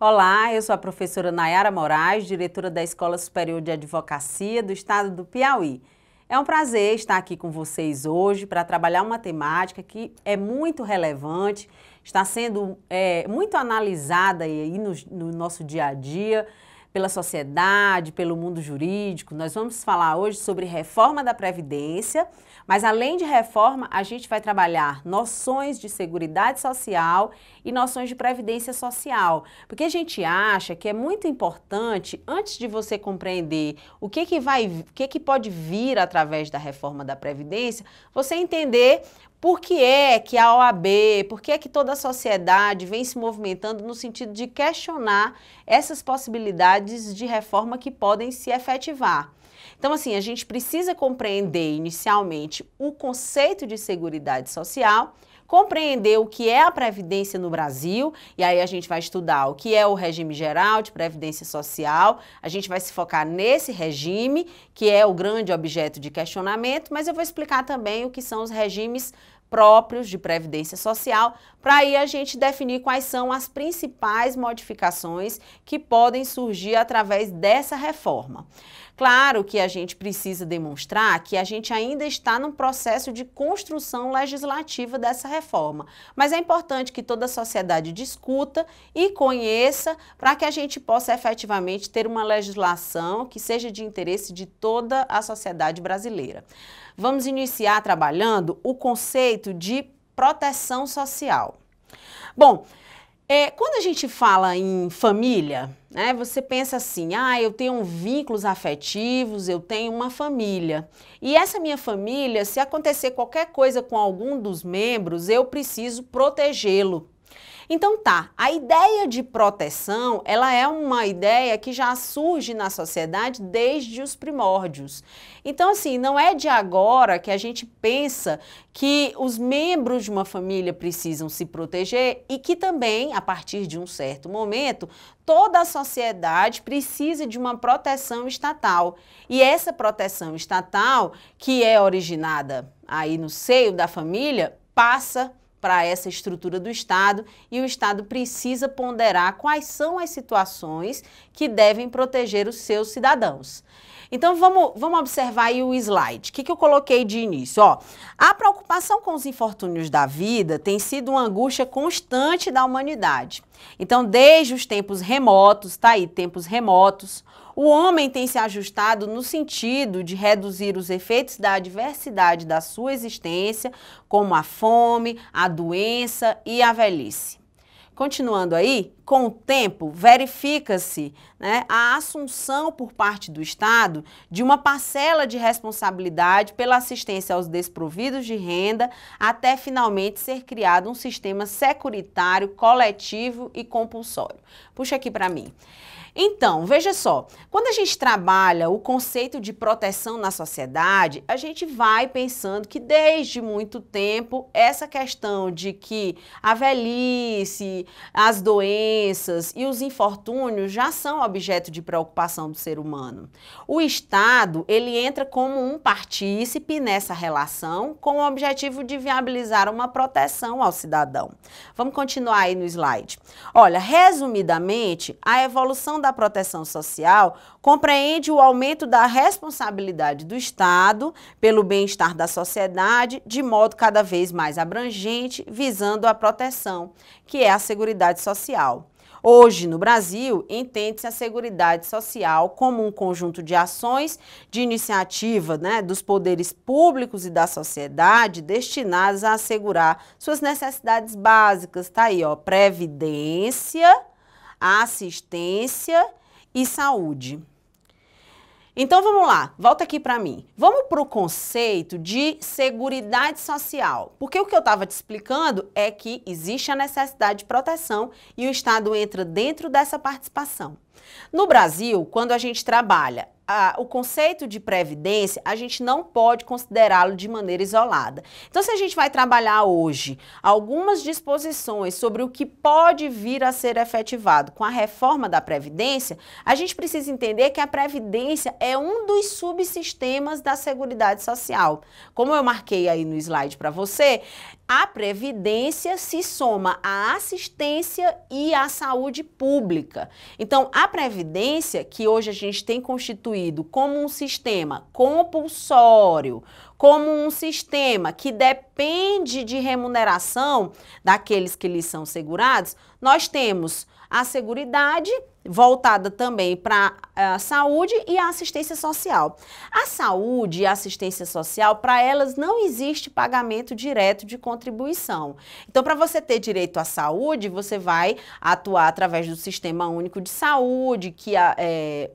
Olá, eu sou a professora Nayara Moraes, diretora da Escola Superior de Advocacia do Estado do Piauí. É um prazer estar aqui com vocês hoje para trabalhar uma temática que é muito relevante, está sendo muito analisada aí no nosso dia a dia, pela sociedade, pelo mundo jurídico. Nós vamos falar hoje sobre reforma da Previdência, mas além de reforma, a gente vai trabalhar noções de seguridade social e noções de previdência social, porque a gente acha que é muito importante, antes de você compreender o que pode vir através da reforma da Previdência, você entender por que é que a OAB, por que é que toda a sociedade vem se movimentando no sentido de questionar essas possibilidades de reforma que podem se efetivar. Então, assim, a gente precisa compreender inicialmente o conceito de seguridade social, compreender o que é a Previdência no Brasil, e aí a gente vai estudar o que é o regime geral de Previdência Social, a gente vai se focar nesse regime, que é o grande objeto de questionamento, mas eu vou explicar também o que são os regimes próprios de Previdência Social, para aí a gente definir quais são as principais modificações que podem surgir através dessa reforma. Claro que a gente precisa demonstrar que a gente ainda está num processo de construção legislativa dessa reforma, mas é importante que toda a sociedade discuta e conheça para que a gente possa efetivamente ter uma legislação que seja de interesse de toda a sociedade brasileira. Vamos iniciar trabalhando o conceito de proteção social. Bom, quando a gente fala em família, né, você pensa assim, eu tenho vínculos afetivos, eu tenho uma família. E essa minha família, se acontecer qualquer coisa com algum dos membros, eu preciso protegê-lo. Então a ideia de proteção, ela é uma ideia que já surge na sociedade desde os primórdios. Então, assim, não é de agora que a gente pensa que os membros de uma família precisam se proteger e que também, a partir de um certo momento, toda a sociedade precisa de uma proteção estatal. E essa proteção estatal, que é originada aí no seio da família, passa para essa estrutura do Estado, e o Estado precisa ponderar quais são as situações que devem proteger os seus cidadãos. Então, vamos observar aí o slide. O que eu coloquei de início? A preocupação com os infortúnios da vida tem sido uma angústia constante da humanidade. Então, desde os tempos remotos, tempos remotos, o homem tem se ajustado no sentido de reduzir os efeitos da adversidade da sua existência, como a fome, a doença e a velhice. Continuando aí, com o tempo, verifica-se, né, a assunção por parte do Estado de uma parcela de responsabilidade pela assistência aos desprovidos de renda, até finalmente ser criado um sistema securitário, coletivo e compulsório. Puxa aqui para mim. Então, veja só, quando a gente trabalha o conceito de proteção na sociedade, a gente vai pensando que desde muito tempo essa questão de que a velhice, as doenças e os infortúnios já são objeto de preocupação do ser humano. O Estado, ele entra como um partícipe nessa relação com o objetivo de viabilizar uma proteção ao cidadão. Vamos continuar aí no slide. Olha, resumidamente, a evolução da proteção social compreende o aumento da responsabilidade do Estado pelo bem-estar da sociedade de modo cada vez mais abrangente, visando a proteção, que é a Seguridade Social. Hoje, no Brasil, entende-se a Seguridade Social como um conjunto de ações de iniciativa, né, dos poderes públicos e da sociedade destinadas a assegurar suas necessidades básicas. Tá aí, previdência, assistência e saúde. Então vamos lá, volta aqui para mim. Vamos para o conceito de seguridade social. Porque o que eu estava te explicando é que existe a necessidade de proteção e o Estado entra dentro dessa participação. No Brasil, quando a gente trabalha o conceito de previdência, a gente não pode considerá-lo de maneira isolada. Então, se a gente vai trabalhar hoje algumas disposições sobre o que pode vir a ser efetivado com a reforma da Previdência, a gente precisa entender que a Previdência é um dos subsistemas da Seguridade Social. Como eu marquei aí no slide para você, A previdência se soma à assistência e à saúde pública. Então, a previdência, que hoje a gente tem constituído como um sistema compulsório, como um sistema que depende de remuneração daqueles que lhes são segurados, nós temos a Seguridade, voltada também para a saúde e a assistência social. A saúde e a assistência social, para elas não existe pagamento direto de contribuição. Então, para você ter direito à saúde, você vai atuar através do Sistema Único de Saúde, que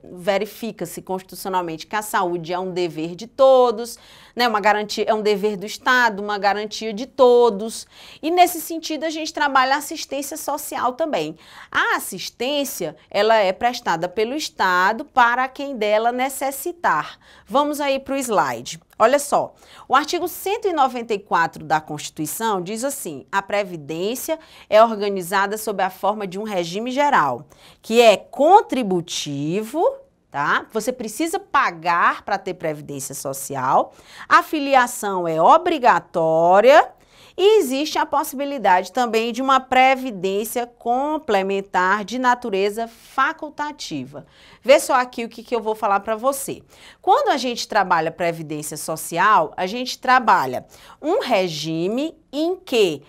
verifica-se constitucionalmente que a saúde é um dever de todos, né, uma garantia, é um dever do Estado, uma garantia de todos. E nesse sentido, a gente trabalha a assistência social também. A assistência, ela é prestada pelo Estado para quem dela necessitar. Vamos aí para o slide. Olha só, o artigo 194 da Constituição diz assim: a Previdência é organizada sob a forma de um regime geral, que é contributivo, tá? Você precisa pagar para ter Previdência Social, a filiação é obrigatória, e existe a possibilidade também de uma previdência complementar de natureza facultativa. Vê só aqui o que eu vou falar para você. Quando a gente trabalha previdência social, a gente trabalha um regime em que,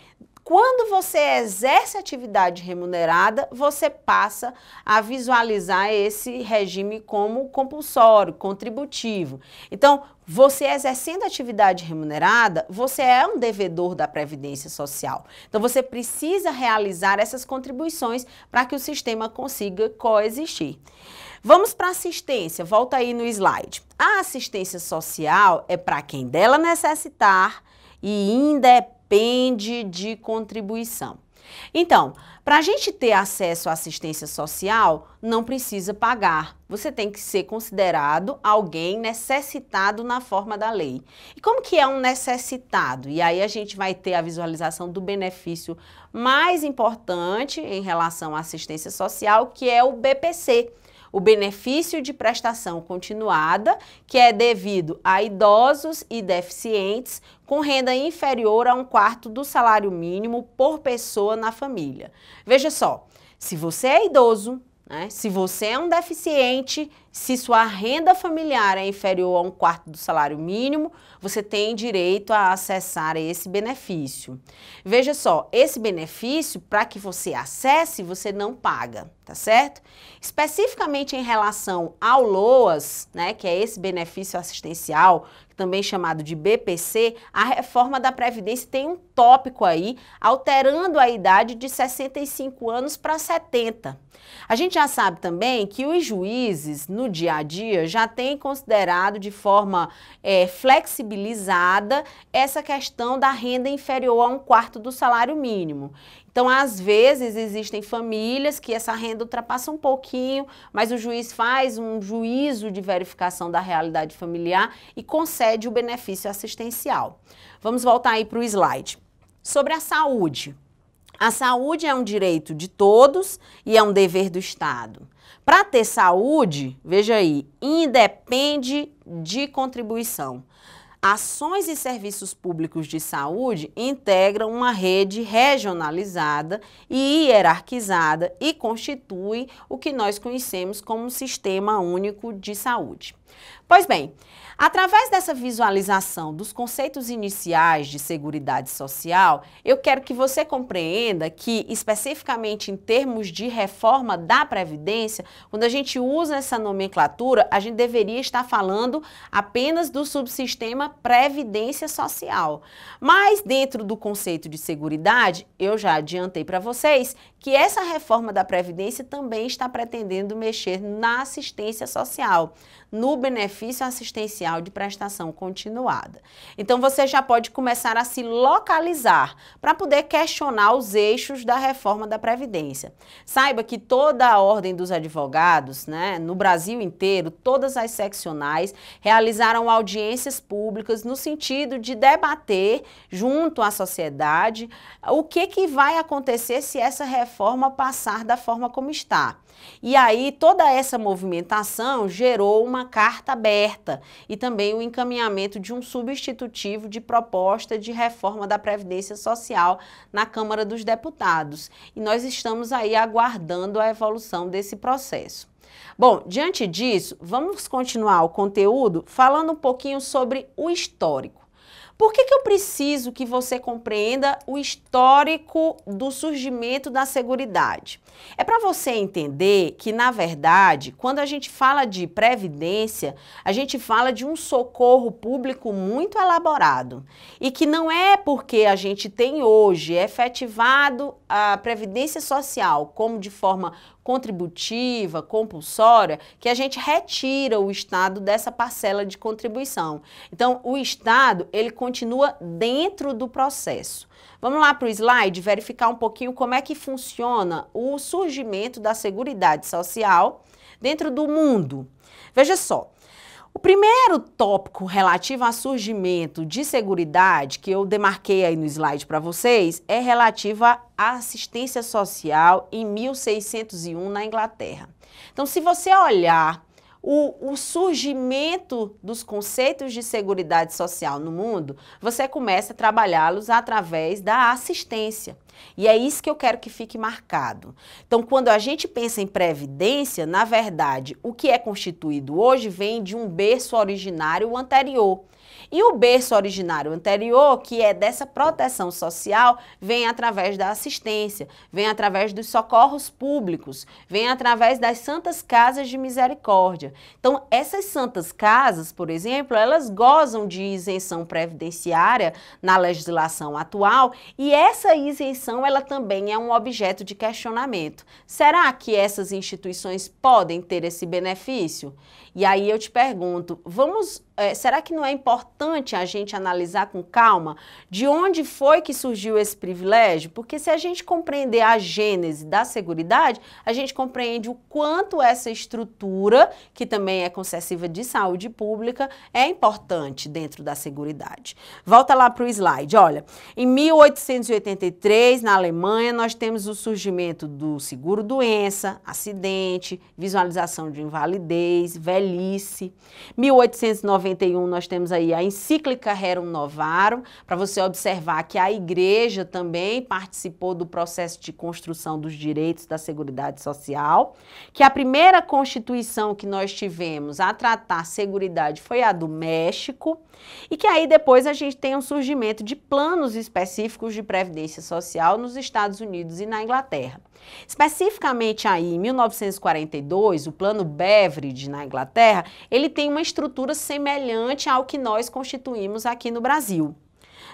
quando você exerce atividade remunerada, você passa a visualizar esse regime como compulsório, contributivo. Então, você exercendo atividade remunerada, você é um devedor da Previdência Social. Então, você precisa realizar essas contribuições para que o sistema consiga coexistir. Vamos para a assistência, volta aí no slide. A assistência social é para quem dela necessitar e independe de contribuição. Então, para a gente ter acesso à assistência social, não precisa pagar. Você tem que ser considerado alguém necessitado na forma da lei. E como que é um necessitado? E aí a gente vai ter a visualização do benefício mais importante em relação à assistência social, que é o BPC. O benefício de prestação continuada, que é devido a idosos e deficientes com renda inferior a 1/4 do salário mínimo por pessoa na família. Veja só, se você é idoso, né, se você é um deficiente, se sua renda familiar é inferior a 1/4 do salário mínimo, você tem direito a acessar esse benefício. Veja só, esse benefício, para que você acesse, você não paga, tá certo? Especificamente em relação ao LOAS, né, que é esse benefício assistencial, também chamado de BPC, a reforma da Previdência tem um tópico aí, alterando a idade de 65 anos para 70. A gente já sabe também que os juízes, no dia a dia, já têm considerado de forma flexibilizada essa questão da renda inferior a 1/4 do salário mínimo. Então, às vezes, existem famílias que essa renda ultrapassa um pouquinho, mas o juiz faz um juízo de verificação da realidade familiar e concede o benefício assistencial. Vamos voltar aí para o slide. Sobre a saúde. A saúde é um direito de todos e é um dever do Estado. Para ter saúde, veja aí, independe de contribuição. Ações e serviços públicos de saúde integram uma rede regionalizada e hierarquizada e constituem o que nós conhecemos como um Sistema Único de Saúde. Pois bem, através dessa visualização dos conceitos iniciais de Seguridade Social, eu quero que você compreenda que, especificamente em termos de reforma da Previdência, quando a gente usa essa nomenclatura, a gente deveria estar falando apenas do subsistema Previdência Social. Mas, dentro do conceito de Seguridade, eu já adiantei para vocês que essa reforma da Previdência também está pretendendo mexer na assistência social, no benefício assistencial de prestação continuada. Então, você já pode começar a se localizar para poder questionar os eixos da reforma da Previdência. Saiba que toda a Ordem dos Advogados, né, no Brasil inteiro, todas as seccionais realizaram audiências públicas no sentido de debater junto à sociedade o que vai acontecer se essa reforma passar da forma como está. E aí toda essa movimentação gerou uma carta aberta e também o encaminhamento de um substitutivo de proposta de reforma da Previdência Social na Câmara dos Deputados. E nós estamos aí aguardando a evolução desse processo. Bom, diante disso, vamos continuar o conteúdo falando um pouquinho sobre o histórico. Por que eu preciso que você compreenda o histórico do surgimento da Seguridade? É para você entender que, na verdade, quando a gente fala de previdência, a gente fala de um socorro público muito elaborado e que não é porque a gente tem hoje efetivado a Previdência Social como de forma contributiva, compulsória, que a gente retira o Estado dessa parcela de contribuição. Então, o Estado, ele continua dentro do processo. Vamos lá para o slide verificar um pouquinho como é que funciona o surgimento da Seguridade Social dentro do mundo. Veja só. O primeiro tópico relativo ao surgimento de Seguridade, que eu demarquei aí no slide para vocês, é relativo à assistência social em 1601 na Inglaterra. Então, se você olhar o surgimento dos conceitos de Seguridade Social no mundo, você começa a trabalhá-los através da assistência. E é isso que eu quero que fique marcado. Então, quando a gente pensa em previdência, na verdade, o que é constituído hoje vem de um berço originário anterior. E o berço originário anterior, que é dessa proteção social, vem através da assistência, vem através dos socorros públicos, vem através das santas casas de misericórdia. Então, essas santas casas, por exemplo, elas gozam de isenção previdenciária na legislação atual e essa isenção, ela também é um objeto de questionamento. Será que essas instituições podem ter esse benefício? E aí eu te pergunto, será que não é importante a gente analisar com calma de onde foi que surgiu esse privilégio? Porque se a gente compreender a gênese da Seguridade, a gente compreende o quanto essa estrutura, que também é concessiva de saúde pública, é importante dentro da Seguridade. Volta lá para o slide, olha, em 1883, na Alemanha, nós temos o surgimento do seguro-doença, acidente, visualização de invalidez, velhice. 1891 nós temos aí a encíclica Rerum Novarum, para você observar que a Igreja também participou do processo de construção dos direitos da Seguridade Social, que a primeira Constituição que nós tivemos a tratar Seguridade foi a do México, e que aí depois a gente tem um surgimento de planos específicos de previdência social nos Estados Unidos e na Inglaterra. Especificamente aí em 1942, o plano Beveridge na Inglaterra, ele tem uma estrutura semelhante ao que nós constituímos aqui no Brasil.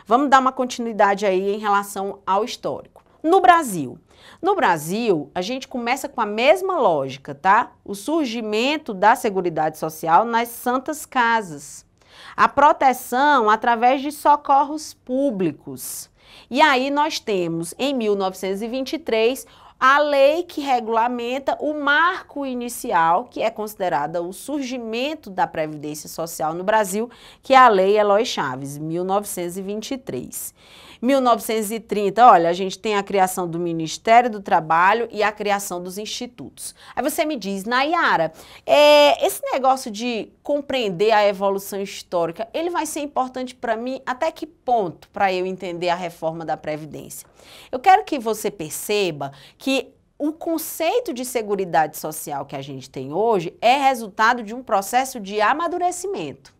Vamos dar uma continuidade aí em relação ao histórico. No Brasil, a gente começa com a mesma lógica, tá? O surgimento da Seguridade Social nas santas casas. A proteção através de socorros públicos. E aí nós temos, em 1923, a lei que regulamenta o marco inicial, que é considerada o surgimento da Previdência Social no Brasil, que é a Lei Eloy Chaves, 1923. 1930, olha, a gente tem a criação do Ministério do Trabalho e a criação dos institutos. Aí você me diz, Nayara, esse negócio de compreender a evolução histórica, ele vai ser importante para mim até que ponto para eu entender a reforma da Previdência? Eu quero que você perceba que o conceito de Seguridade Social que a gente tem hoje é resultado de um processo de amadurecimento.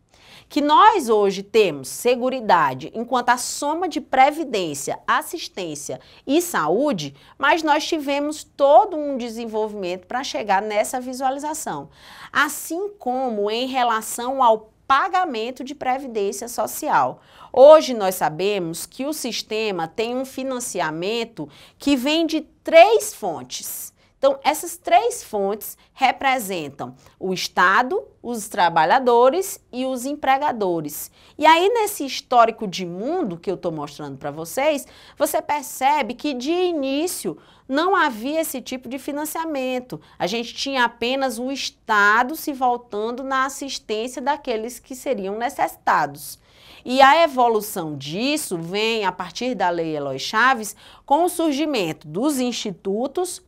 Que nós hoje temos Seguridade enquanto a soma de previdência, assistência e saúde, mas nós tivemos todo um desenvolvimento para chegar nessa visualização. Assim como em relação ao pagamento de previdência social. Hoje nós sabemos que o sistema tem um financiamento que vem de 3 fontes. Então, essas 3 fontes representam o Estado, os trabalhadores e os empregadores. E aí, nesse histórico de mundo que eu estou mostrando para vocês, você percebe que de início não havia esse tipo de financiamento. A gente tinha apenas o Estado se voltando na assistência daqueles que seriam necessitados. E a evolução disso vem a partir da Lei Eloy Chaves com o surgimento dos institutos,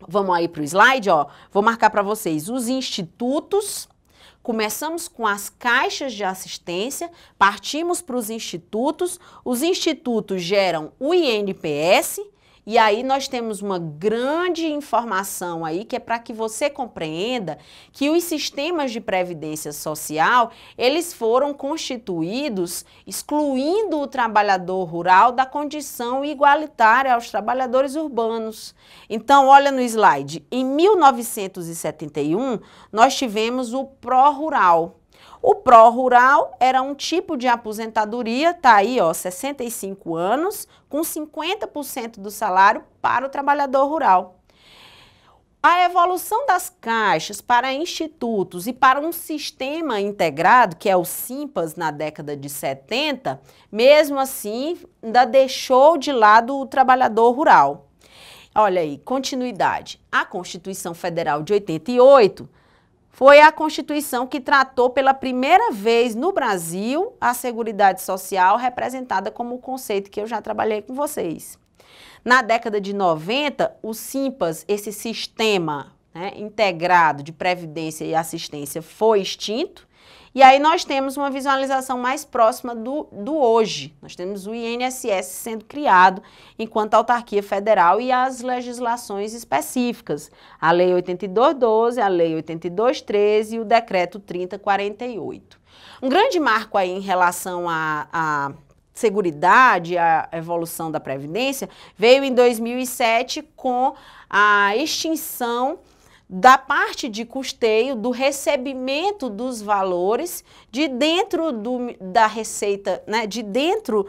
Vamos aí para o slide, ó. Vou marcar para vocês os institutos. Começamos com as caixas de assistência, partimos para os institutos geram o INPS, e aí nós temos uma grande informação aí, que é para que você compreenda que os sistemas de previdência social, eles foram constituídos excluindo o trabalhador rural da condição igualitária aos trabalhadores urbanos. Então, olha no slide, em 1971, nós tivemos o pró-rural. O pró-rural era um tipo de aposentadoria, tá aí, ó, 65 anos, com 50% do salário para o trabalhador rural. A evolução das caixas para institutos e para um sistema integrado, que é o Simpas na década de 70, mesmo assim, ainda deixou de lado o trabalhador rural. Olha aí, continuidade. A Constituição Federal de 88 foi a Constituição que tratou pela primeira vez no Brasil a Seguridade Social, representada como o conceito que eu já trabalhei com vocês. Na década de 90, o Simpas, esse sistema, né, integrado de previdência e assistência, foi extinto. E aí nós temos uma visualização mais próxima do hoje. Nós temos o INSS sendo criado enquanto autarquia federal e as legislações específicas. A Lei 8212, a Lei 8213 e o Decreto 3048. Um grande marco aí em relação à Seguridade, a evolução da Previdência, veio em 2007 com a extinção da parte de custeio, do recebimento dos valores de dentro da receita, né, de dentro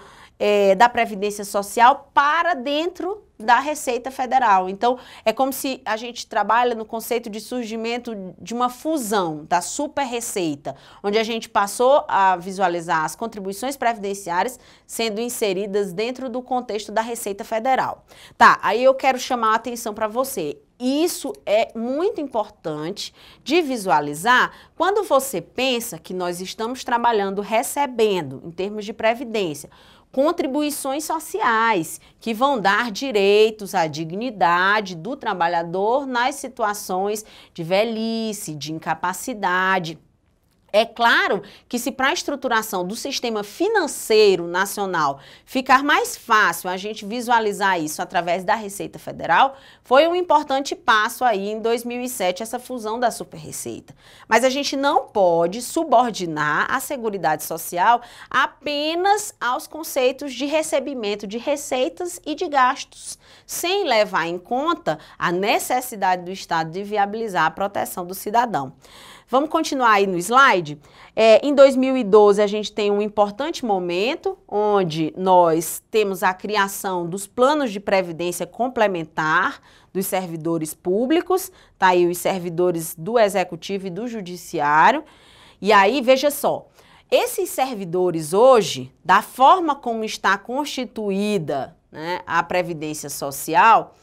da Previdência Social para dentro da Receita Federal. Então, é como se a gente trabalha no conceito de surgimento de uma fusão da super receita, onde a gente passou a visualizar as contribuições previdenciárias sendo inseridas dentro do contexto da Receita Federal. Tá, aí eu quero chamar a atenção para você. Isso é muito importante de visualizar quando você pensa que nós estamos trabalhando, recebendo, em termos de previdência, contribuições sociais que vão dar direitos à dignidade do trabalhador nas situações de velhice, de incapacidade. É claro que se para a estruturação do sistema financeiro nacional ficar mais fácil a gente visualizar isso através da Receita Federal, foi um importante passo aí em 2007 essa fusão da Super-Receita. Mas a gente não pode subordinar a Seguridade Social apenas aos conceitos de recebimento de receitas e de gastos, sem levar em conta a necessidade do Estado de viabilizar a proteção do cidadão. Vamos continuar aí no slide? Em 2012, a gente tem um importante momento onde nós temos a criação dos planos de previdência complementar dos servidores públicos, tá aí os servidores do Executivo e do Judiciário. E aí, veja só, esses servidores hoje, da forma como está constituída, né, a Previdência Social,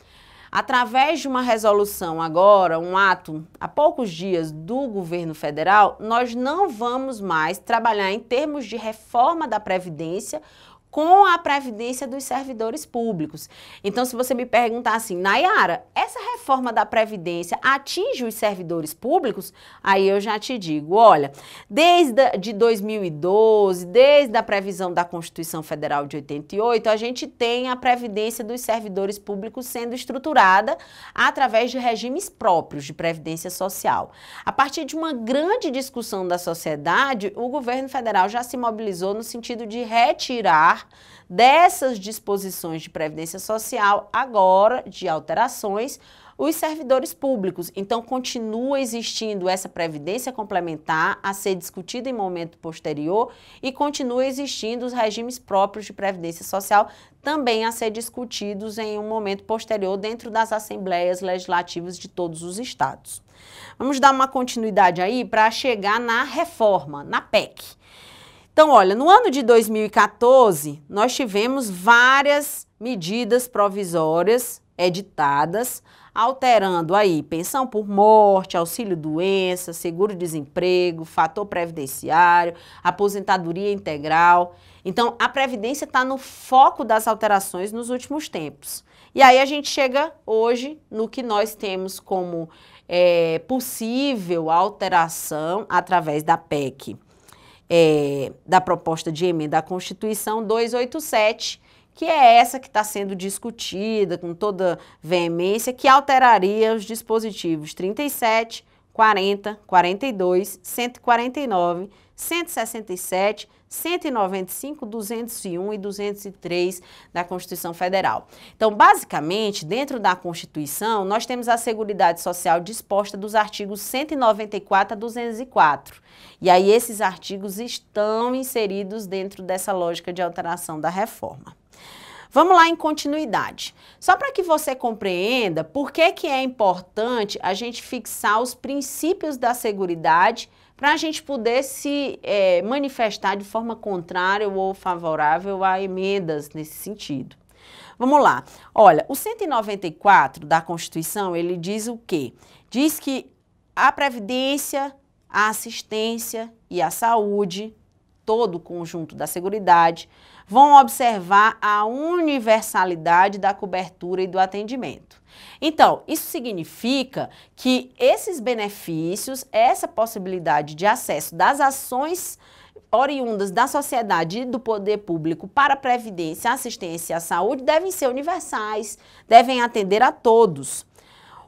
através de uma resolução agora, um ato há poucos dias do governo federal, nós não vamos mais trabalhar em termos de reforma da Previdência com a Previdência dos servidores públicos. Então, se você me perguntar assim, Nayara, essa reforma da Previdência atinge os servidores públicos? Aí eu já te digo, olha, desde 2012, desde a previsão da Constituição Federal de 88, a gente tem a Previdência dos servidores públicos sendo estruturada através de regimes próprios de Previdência Social. A partir de uma grande discussão da sociedade, o governo federal já se mobilizou no sentido de retirar dessas disposições de previdência social, agora de alterações, os servidores públicos. Então, continua existindo essa previdência complementar a ser discutida em momento posterior e continua existindo os regimes próprios de previdência social também a ser discutidos em um momento posterior dentro das assembleias legislativas de todos os estados. Vamos dar uma continuidade aí para chegar na reforma, na PEC. Então, olha, no ano de 2014, nós tivemos várias medidas provisórias editadas alterando aí pensão por morte, auxílio-doença, seguro-desemprego, fator previdenciário, aposentadoria integral. Então, a Previdência está no foco das alterações nos últimos tempos. E aí a gente chega hoje no que nós temos como possível alteração através da PEC, da proposta de emenda à Constituição 287, que é essa que está sendo discutida com toda veemência, que alteraria os dispositivos 37, 40, 42, 149, 167, 195, 201 e 203 da Constituição Federal. Então, basicamente, dentro da Constituição, nós temos a Seguridade Social disposta dos artigos 194 a 204. E aí, esses artigos estão inseridos dentro dessa lógica de alteração da reforma. Vamos lá em continuidade. Só para que você compreenda por que é importante a gente fixar os princípios da Seguridade para a gente poder se manifestar de forma contrária ou favorável a emendas nesse sentido. Vamos lá. Olha, o 194 da Constituição, ele diz o quê? Diz que a Previdência, a assistência e a saúde, todo o conjunto da Seguridade, vão observar a universalidade da cobertura e do atendimento. Então, isso significa que esses benefícios, essa possibilidade de acesso das ações oriundas da sociedade e do poder público para a previdência, assistência e a saúde devem ser universais, devem atender a todos.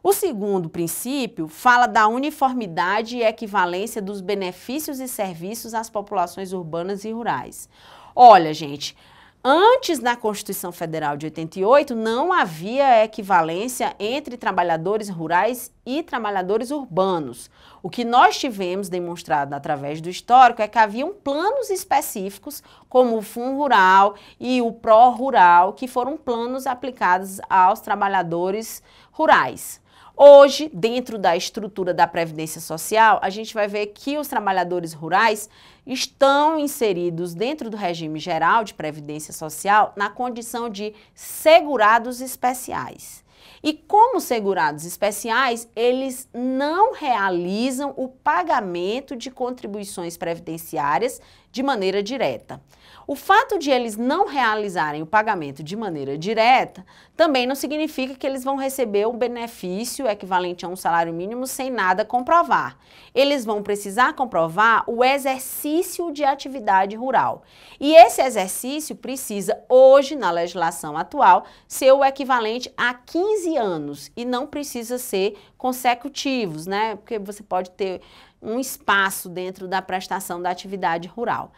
O segundo princípio fala da uniformidade e equivalência dos benefícios e serviços às populações urbanas e rurais. Olha, gente, antes da Constituição Federal de 88, não havia equivalência entre trabalhadores rurais e trabalhadores urbanos. O que nós tivemos demonstrado através do histórico é que haviam planos específicos, como o Fundo Rural e o Pro Rural, que foram planos aplicados aos trabalhadores rurais. Hoje, dentro da estrutura da Previdência Social, a gente vai ver que os trabalhadores rurais estão inseridos dentro do regime geral de Previdência Social na condição de segurados especiais. E como segurados especiais, eles não realizam o pagamento de contribuições previdenciárias de maneira direta. O fato de eles não realizarem o pagamento de maneira direta também não significa que eles vão receber um benefício equivalente a um salário mínimo sem nada comprovar. Eles vão precisar comprovar o exercício de atividade rural. E esse exercício precisa, hoje, na legislação atual, ser o equivalente a 15 anos e não precisa ser consecutivos, né? Porque você pode ter um espaço dentro da prestação da atividade rural.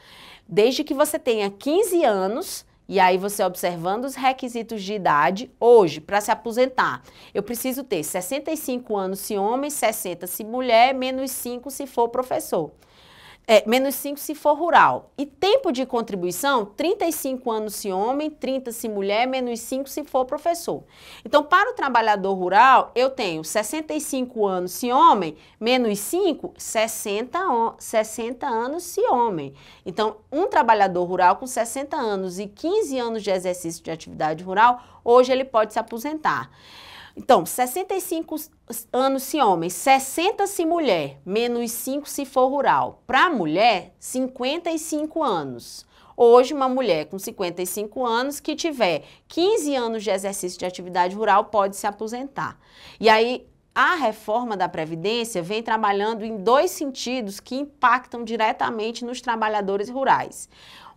Desde que você tenha 15 anos, e aí você observando os requisitos de idade, hoje, para se aposentar, eu preciso ter 65 anos se homem, 60 se mulher, menos 5 se for professor. Menos 5 se for rural. E tempo de contribuição, 35 anos se homem, 30 se mulher, menos 5 se for professor. Então, para o trabalhador rural, eu tenho 65 anos se homem, menos 5, 60 anos se homem. Então, um trabalhador rural com 60 anos e 15 anos de exercício de atividade rural, hoje ele pode se aposentar. Então, 65 anos se homem, 60 se mulher, menos 5 se for rural. Para a mulher, 55 anos. Hoje, uma mulher com 55 anos que tiver 15 anos de exercício de atividade rural pode se aposentar. E aí, a reforma da Previdência vem trabalhando em dois sentidos que impactam diretamente nos trabalhadores rurais.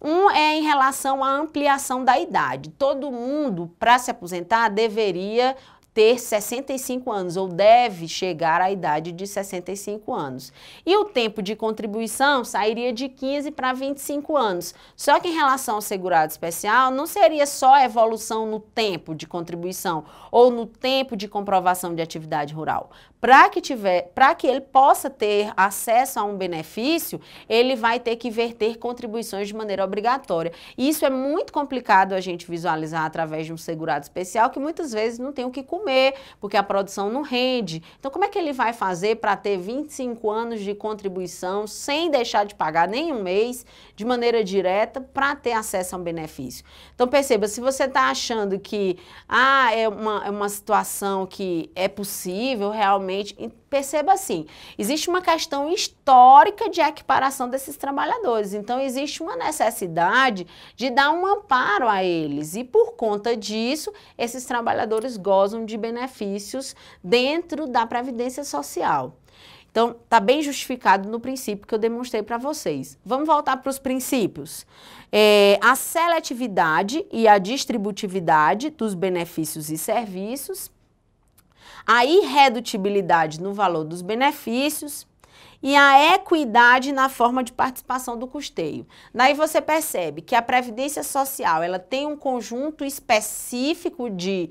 Um é em relação à ampliação da idade. Todo mundo, para se aposentar, deveria ter 65 anos ou deve chegar à idade de 65 anos. E o tempo de contribuição sairia de 15 para 25 anos. Só que em relação ao segurado especial, não seria só a evolução no tempo de contribuição ou no tempo de comprovação de atividade rural. Para que ele possa ter acesso a um benefício, ele vai ter que verter contribuições de maneira obrigatória. E isso é muito complicado a gente visualizar através de um segurado especial que muitas vezes não tem o que comer. comer, porque a produção não rende. Então, como é que ele vai fazer para ter 25 anos de contribuição sem deixar de pagar nenhum mês, de maneira direta, para ter acesso a um benefício? Então, perceba, se você está achando que é uma situação que é possível realmente, perceba assim, existe uma questão histórica de equiparação desses trabalhadores, então existe uma necessidade de dar um amparo a eles e por conta disso, esses trabalhadores gozam de benefícios dentro da Previdência Social. Então, está bem justificado no princípio que eu demonstrei para vocês. Vamos voltar para os princípios. A seletividade e a distributividade dos benefícios e serviços, a irredutibilidade no valor dos benefícios e a equidade na forma de participação do custeio. Daí você percebe que a Previdência Social ela tem um conjunto específico de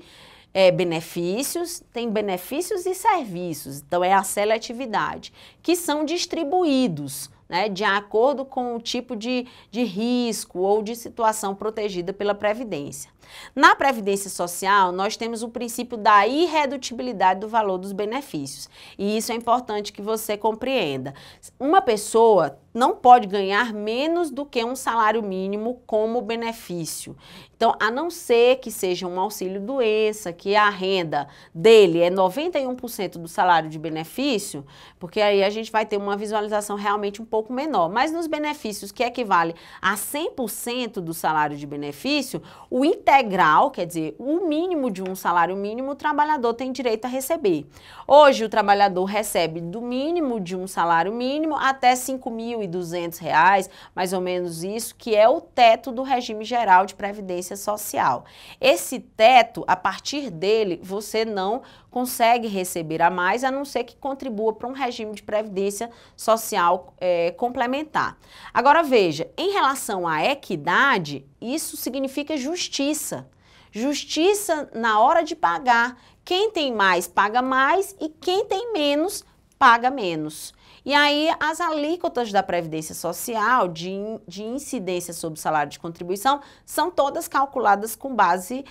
benefícios, tem benefícios e serviços, então é a seletividade, que são distribuídos, né, de acordo com o tipo de risco ou de situação protegida pela Previdência. Na Previdência Social, nós temos o princípio da irredutibilidade do valor dos benefícios. E isso é importante que você compreenda. Uma pessoa não pode ganhar menos do que um salário mínimo como benefício. Então, a não ser que seja um auxílio-doença, que a renda dele é 91% do salário de benefício, porque aí a gente vai ter uma visualização realmente um pouco menor. Mas nos benefícios que equivale a 100% do salário de benefício, o integral, quer dizer, o mínimo de um salário mínimo, o trabalhador tem direito a receber. Hoje, o trabalhador recebe do mínimo de um salário mínimo até R$ 5.200, mais ou menos isso, que é o teto do regime geral de previdência social. Esse teto, a partir dele, você não consegue receber a mais, a não ser que contribua para um regime de previdência social complementar. Agora veja, em relação à equidade, isso significa justiça. Justiça na hora de pagar. Quem tem mais paga mais e quem tem menos paga menos. E aí as alíquotas da Previdência Social de incidência sobre o salário de contribuição são todas calculadas com base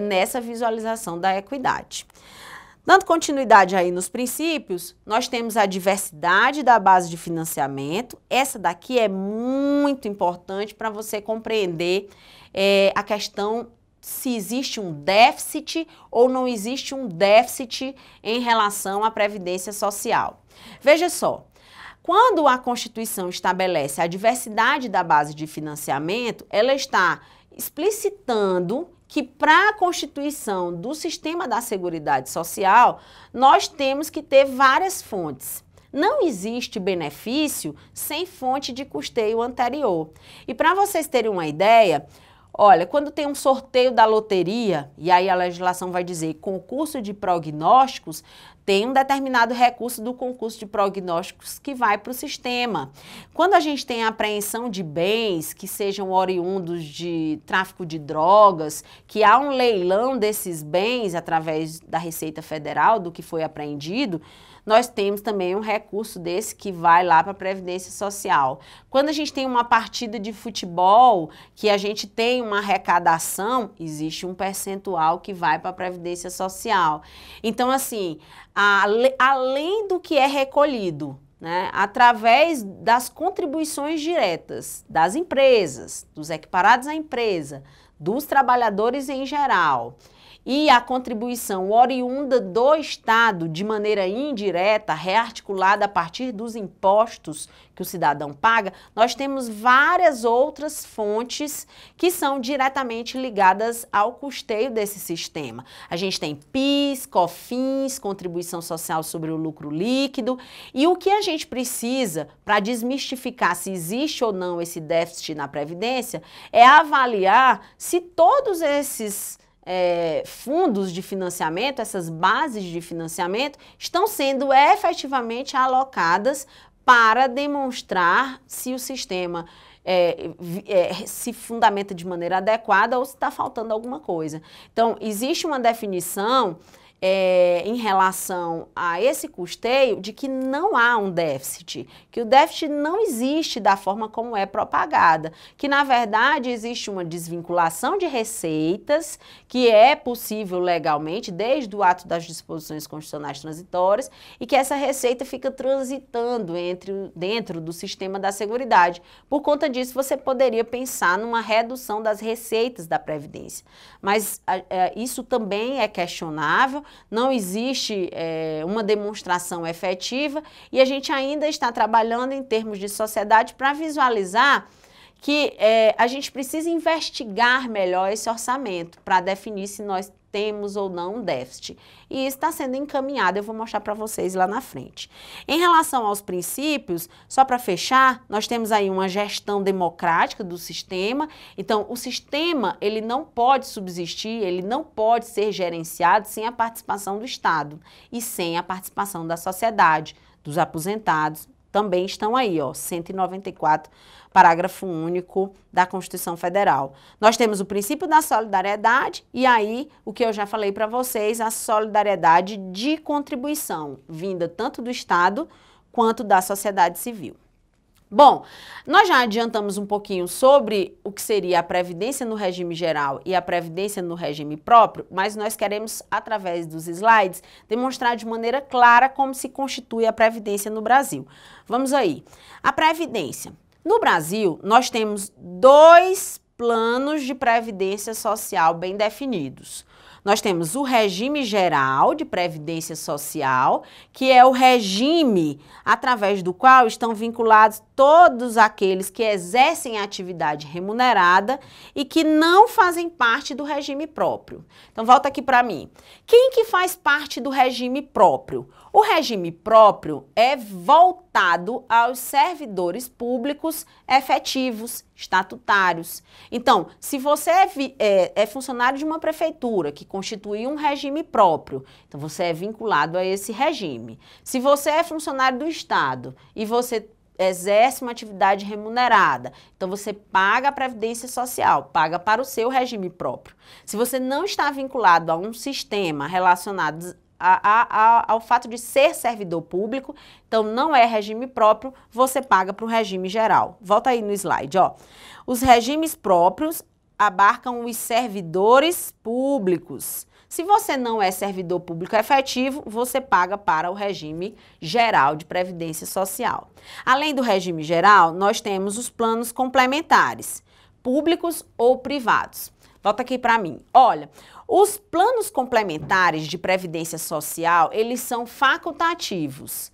nessa visualização da equidade. Dando continuidade aí nos princípios, nós temos a diversidade da base de financiamento. Essa daqui é muito importante para você compreender a questão se existe um déficit ou não existe um déficit em relação à Previdência Social. Veja só, quando a Constituição estabelece a diversidade da base de financiamento, ela está explicitando que para a constituição do sistema da Seguridade Social, nós temos que ter várias fontes. Não existe benefício sem fonte de custeio anterior. E para vocês terem uma ideia, olha, quando tem um sorteio da loteria, e aí a legislação vai dizer concurso de prognósticos, tem um determinado recurso do concurso de prognósticos que vai para o sistema. Quando a gente tem a apreensão de bens que sejam oriundos de tráfico de drogas, que há um leilão desses bens através da Receita Federal, do que foi apreendido, nós temos também um recurso desse que vai lá para a Previdência Social. Quando a gente tem uma partida de futebol, que a gente tem uma arrecadação, existe um percentual que vai para a Previdência Social. Então, assim, além do que é recolhido, né, através das contribuições diretas das empresas, dos equiparados à empresa, dos trabalhadores em geral, e a contribuição oriunda do Estado de maneira indireta, rearticulada a partir dos impostos que o cidadão paga, nós temos várias outras fontes que são diretamente ligadas ao custeio desse sistema. A gente tem PIS, COFINS, contribuição social sobre o lucro líquido, e o que a gente precisa para desmistificar se existe ou não esse déficit na Previdência é avaliar se todos esses fundos de financiamento, essas bases de financiamento, estão sendo efetivamente alocadas para demonstrar se o sistema se fundamenta de maneira adequada ou se está faltando alguma coisa. Então, existe uma definição em relação a esse custeio de que não há um déficit, que o déficit não existe da forma como é propagada, que na verdade existe uma desvinculação de receitas que é possível legalmente desde o ato das disposições constitucionais transitórias e que essa receita fica transitando dentro do sistema da Seguridade. Por conta disso, você poderia pensar numa redução das receitas da Previdência, mas isso também é questionável. Não existe uma demonstração efetiva e a gente ainda está trabalhando em termos de sociedade para visualizar que a gente precisa investigar melhor esse orçamento para definir se nós temos ou não um déficit. E isso está sendo encaminhado, eu vou mostrar para vocês lá na frente. Em relação aos princípios, só para fechar, nós temos aí uma gestão democrática do sistema. Então, o sistema, ele não pode subsistir, ele não pode ser gerenciado sem a participação do Estado e sem a participação da sociedade, dos aposentados. Também estão aí, ó, 194, parágrafo único da Constituição Federal. Nós temos o princípio da solidariedade e aí, o que eu já falei para vocês, a solidariedade de contribuição, vinda tanto do Estado quanto da sociedade civil. Bom, nós já adiantamos um pouquinho sobre o que seria a Previdência no regime geral e a Previdência no regime próprio, mas nós queremos, através dos slides, demonstrar de maneira clara como se constitui a Previdência no Brasil. Vamos aí. A Previdência. No Brasil, nós temos 2 planos de Previdência Social bem definidos. Nós temos o regime geral de previdência social, que é o regime através do qual estão vinculados todos aqueles que exercem atividade remunerada e que não fazem parte do regime próprio. Então, volta aqui para mim. Quem que faz parte do regime próprio? O regime próprio é voltado aos servidores públicos efetivos, estatutários. Então, se você é funcionário de uma prefeitura que constitui um regime próprio, então você é vinculado a esse regime. Se você é funcionário do Estado e você exerce uma atividade remunerada, então você paga a Previdência Social, paga para o seu regime próprio. Se você não está vinculado a um sistema relacionado ao fato de ser servidor público, então não é regime próprio, você paga para o regime geral. Volta aí no slide, ó. Os regimes próprios abarcam os servidores públicos. Se você não é servidor público efetivo, você paga para o regime geral de previdência social. Além do regime geral, nós temos os planos complementares, públicos ou privados. Volta aqui para mim. Olha, os planos complementares de previdência social, eles são facultativos.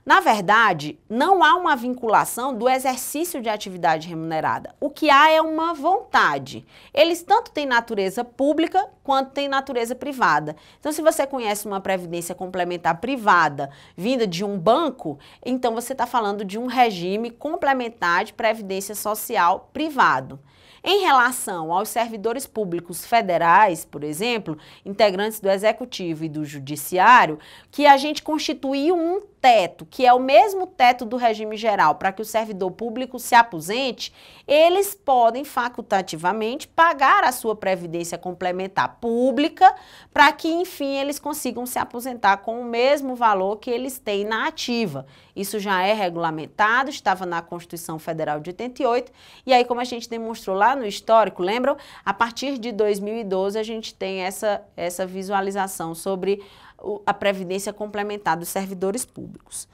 Na verdade, não há uma vinculação do exercício de atividade remunerada. O que há é uma vontade. Eles tanto têm natureza pública quanto têm natureza privada. Então, se você conhece uma previdência complementar privada vinda de um banco, então você está falando de um regime complementar de previdência social privado. Em relação aos servidores públicos federais, por exemplo, integrantes do Executivo e do Judiciário, que a gente constituiu um teto, que é o mesmo teto do regime geral, para que o servidor público se aposente, eles podem facultativamente pagar a sua previdência complementar pública para que, enfim, eles consigam se aposentar com o mesmo valor que eles têm na ativa. Isso já é regulamentado, estava na Constituição Federal de 88, e aí, como a gente demonstrou lá no histórico, lembram? A partir de 2012, a gente tem essa visualização sobre a previdência complementar dos servidores públicos.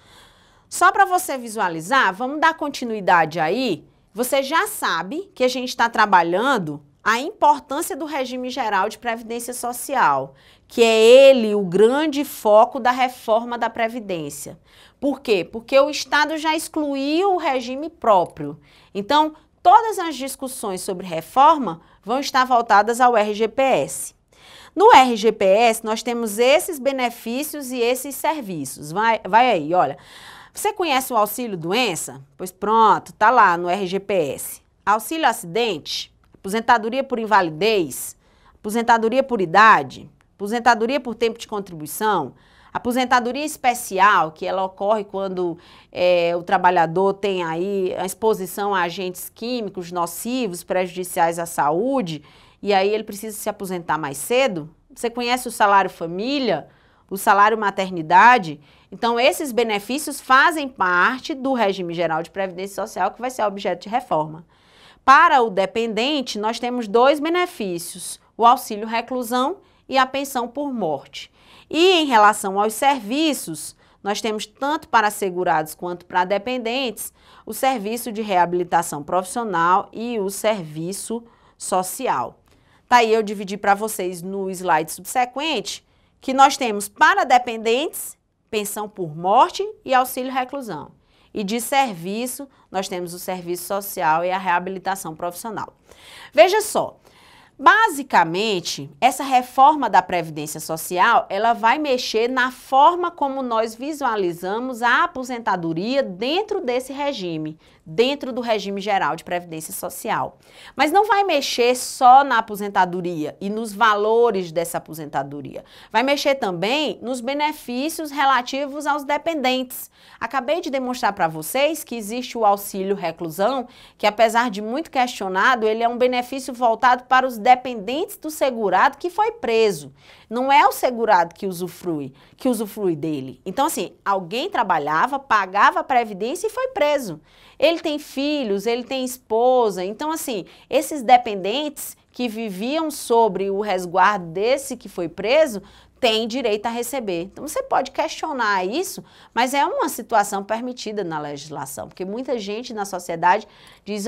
Só para você visualizar, vamos dar continuidade aí. Você já sabe que a gente está trabalhando a importância do regime geral de previdência social, que é ele o grande foco da reforma da Previdência. Por quê? Porque o Estado já excluiu o regime próprio. Então, todas as discussões sobre reforma vão estar voltadas ao RGPS. No RGPS, nós temos esses benefícios e esses serviços. Vai aí, olha. Você conhece o auxílio-doença? Pois pronto, tá lá no RGPS. Auxílio-acidente, aposentadoria por invalidez, aposentadoria por idade, aposentadoria por tempo de contribuição, aposentadoria especial, que ela ocorre quando o trabalhador tem aí a exposição a agentes químicos nocivos, prejudiciais à saúde, e aí ele precisa se aposentar mais cedo, Você conhece o salário família, o salário maternidade? Então, esses benefícios fazem parte do regime geral de previdência social que vai ser objeto de reforma. Para o dependente, nós temos 2 benefícios, o auxílio reclusão e a pensão por morte. E em relação aos serviços, nós temos tanto para segurados quanto para dependentes, o serviço de reabilitação profissional e o serviço social. Tá aí, eu dividi para vocês no slide subsequente que nós temos para dependentes, pensão por morte e auxílio reclusão. E de serviço, nós temos o serviço social e a reabilitação profissional. Veja só, basicamente, essa reforma da Previdência Social, ela vai mexer na forma como nós visualizamos a aposentadoria dentro desse regime, dentro do regime geral de Previdência Social. Mas não vai mexer só na aposentadoria e nos valores dessa aposentadoria. Vai mexer também nos benefícios relativos aos dependentes. Acabei de demonstrar para vocês que existe o auxílio reclusão, que apesar de muito questionado, ele é um benefício voltado para os dependentes do segurado que foi preso. Não é o segurado que usufrui dele. Então, assim, alguém trabalhava, pagava a previdência e foi preso. Ele tem filhos, ele tem esposa. Então, assim, esses dependentes que viviam sobre o resguardo desse que foi preso, tem direito a receber. Então, você pode questionar isso, mas é uma situação permitida na legislação, porque muita gente na sociedade diz,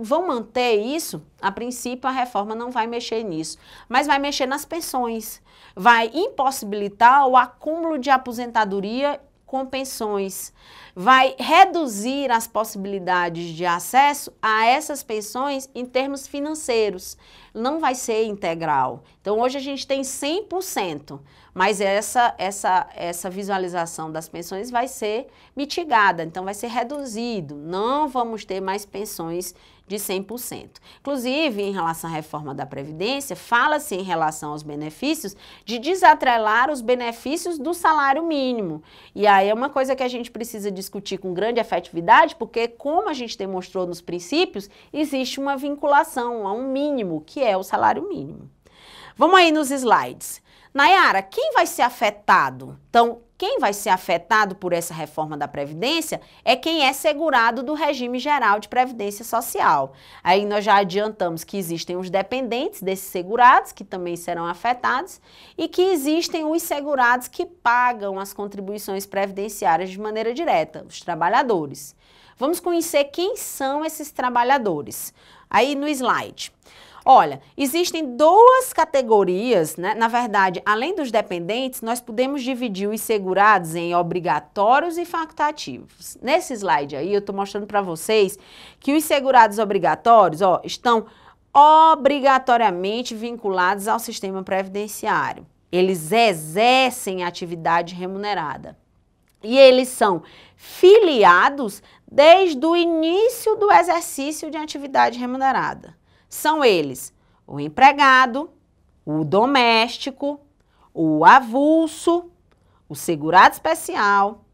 vão manter isso? A princípio, a reforma não vai mexer nisso, mas vai mexer nas pensões, vai impossibilitar o acúmulo de aposentadoria com pensões, vai reduzir as possibilidades de acesso a essas pensões em termos financeiros. Não vai ser integral. Então, hoje a gente tem 100%, mas essa visualização das pensões vai ser mitigada, então vai ser reduzido. Não vamos ter mais pensões de 100%. Inclusive, em relação à reforma da Previdência, fala-se em relação aos benefícios de desatrelar os benefícios do salário mínimo. E aí é uma coisa que a gente precisa discutir com grande efetividade, porque como a gente demonstrou nos princípios, existe uma vinculação a um mínimo, que é o salário mínimo. Vamos aí nos slides. Nayara, quem vai ser afetado? Então, quem vai ser afetado por essa reforma da Previdência é quem é segurado do regime geral de Previdência Social. Aí nós já adiantamos que existem os dependentes desses segurados, que também serão afetados, e que existem os segurados que pagam as contribuições previdenciárias de maneira direta, os trabalhadores. Vamos conhecer quem são esses trabalhadores. Aí no slide. Olha, existem 2 categorias, né? Na verdade, além dos dependentes, nós podemos dividir os segurados em obrigatórios e facultativos. Nesse slide aí, eu estou mostrando para vocês que os segurados obrigatórios, estão obrigatoriamente vinculados ao sistema previdenciário. Eles exercem atividade remunerada. E eles são filiados desde o início do exercício de atividade remunerada. São eles o empregado, o doméstico, o avulso, o segurado especial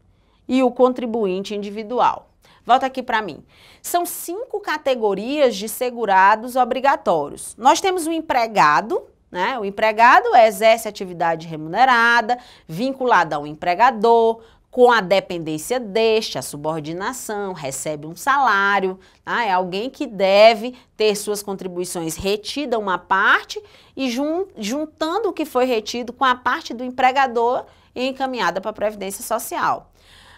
e o contribuinte individual. Volta aqui para mim. São 5 categorias de segurados obrigatórios. Nós temos o empregado, né? O empregado exerce atividade remunerada, vinculada ao empregador, com a dependência deste, a subordinação, recebe um salário, tá? É alguém que deve ter suas contribuições retidas uma parte e juntando o que foi retido com a parte do empregador e encaminhada para a Previdência Social.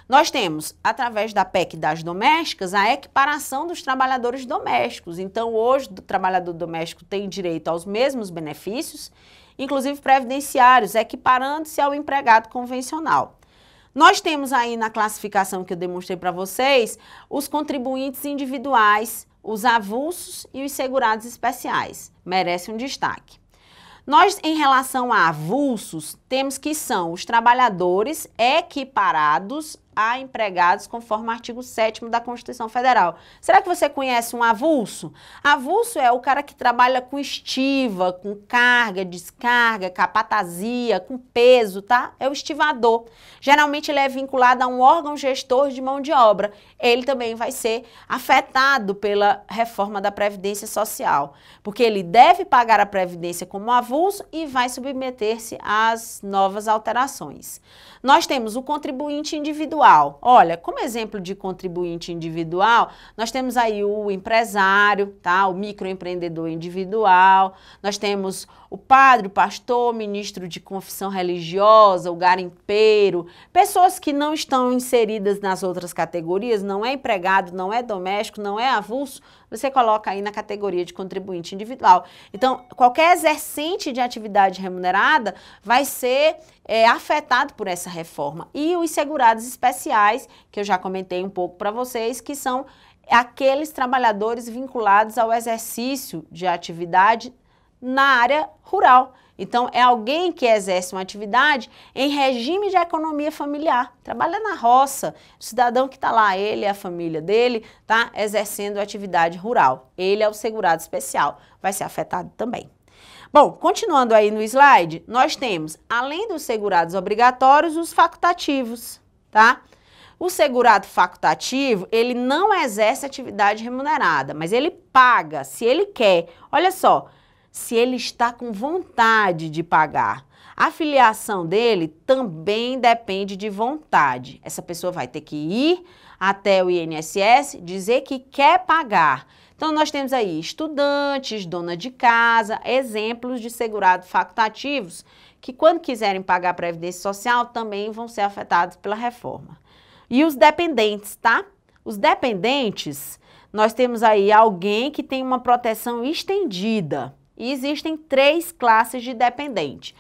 Nós temos, através da PEC das domésticas, a equiparação dos trabalhadores domésticos. Então, hoje, o trabalhador doméstico tem direito aos mesmos benefícios, inclusive previdenciários, equiparando-se ao empregado convencional. Nós temos aí na classificação que eu demonstrei para vocês, os contribuintes individuais, os avulsos e os segurados especiais. Merece um destaque. Nós, em relação a avulsos, temos que são os trabalhadores equiparados a empregados, conforme o artigo 7º da Constituição Federal. Será que você conhece um avulso? Avulso é o cara que trabalha com estiva, com carga, descarga, capatazia, com peso, tá? É o estivador. Geralmente ele é vinculado a um órgão gestor de mão de obra. Ele também vai ser afetado pela reforma da Previdência Social, porque ele deve pagar a Previdência como avulso e vai submeter-se às novas alterações. Nós temos o contribuinte individual. Olha, como exemplo de contribuinte individual, nós temos aí o empresário, tá? O microempreendedor individual, nós temos o padre, o pastor, o ministro de confissão religiosa, o garimpeiro, pessoas que não estão inseridas nas outras categorias, não é empregado, não é doméstico, não é avulso, você coloca aí na categoria de contribuinte individual. Então, qualquer exercente de atividade remunerada vai ser afetado por essa reforma. E os segurados especiais, que eu já comentei um pouco para vocês, que são aqueles trabalhadores vinculados ao exercício de atividade na área rural. Então, é alguém que exerce uma atividade em regime de economia familiar, trabalha na roça, o cidadão que está lá, ele e a família dele, está exercendo atividade rural. Ele é o segurado especial, vai ser afetado também. Bom, continuando aí no slide, nós temos, além dos segurados obrigatórios, os facultativos, tá? O segurado facultativo, ele não exerce atividade remunerada, mas ele paga, se ele quer. Olha só, se ele está com vontade de pagar. A filiação dele também depende de vontade. Essa pessoa vai ter que ir até o INSS, dizer que quer pagar. Então, nós temos aí estudantes, dona de casa, exemplos de segurados facultativos, que quando quiserem pagar a Previdência Social, também vão ser afetados pela reforma. E os dependentes, tá? Os dependentes, nós temos aí alguém que tem uma proteção estendida. E existem 3 classes de dependente.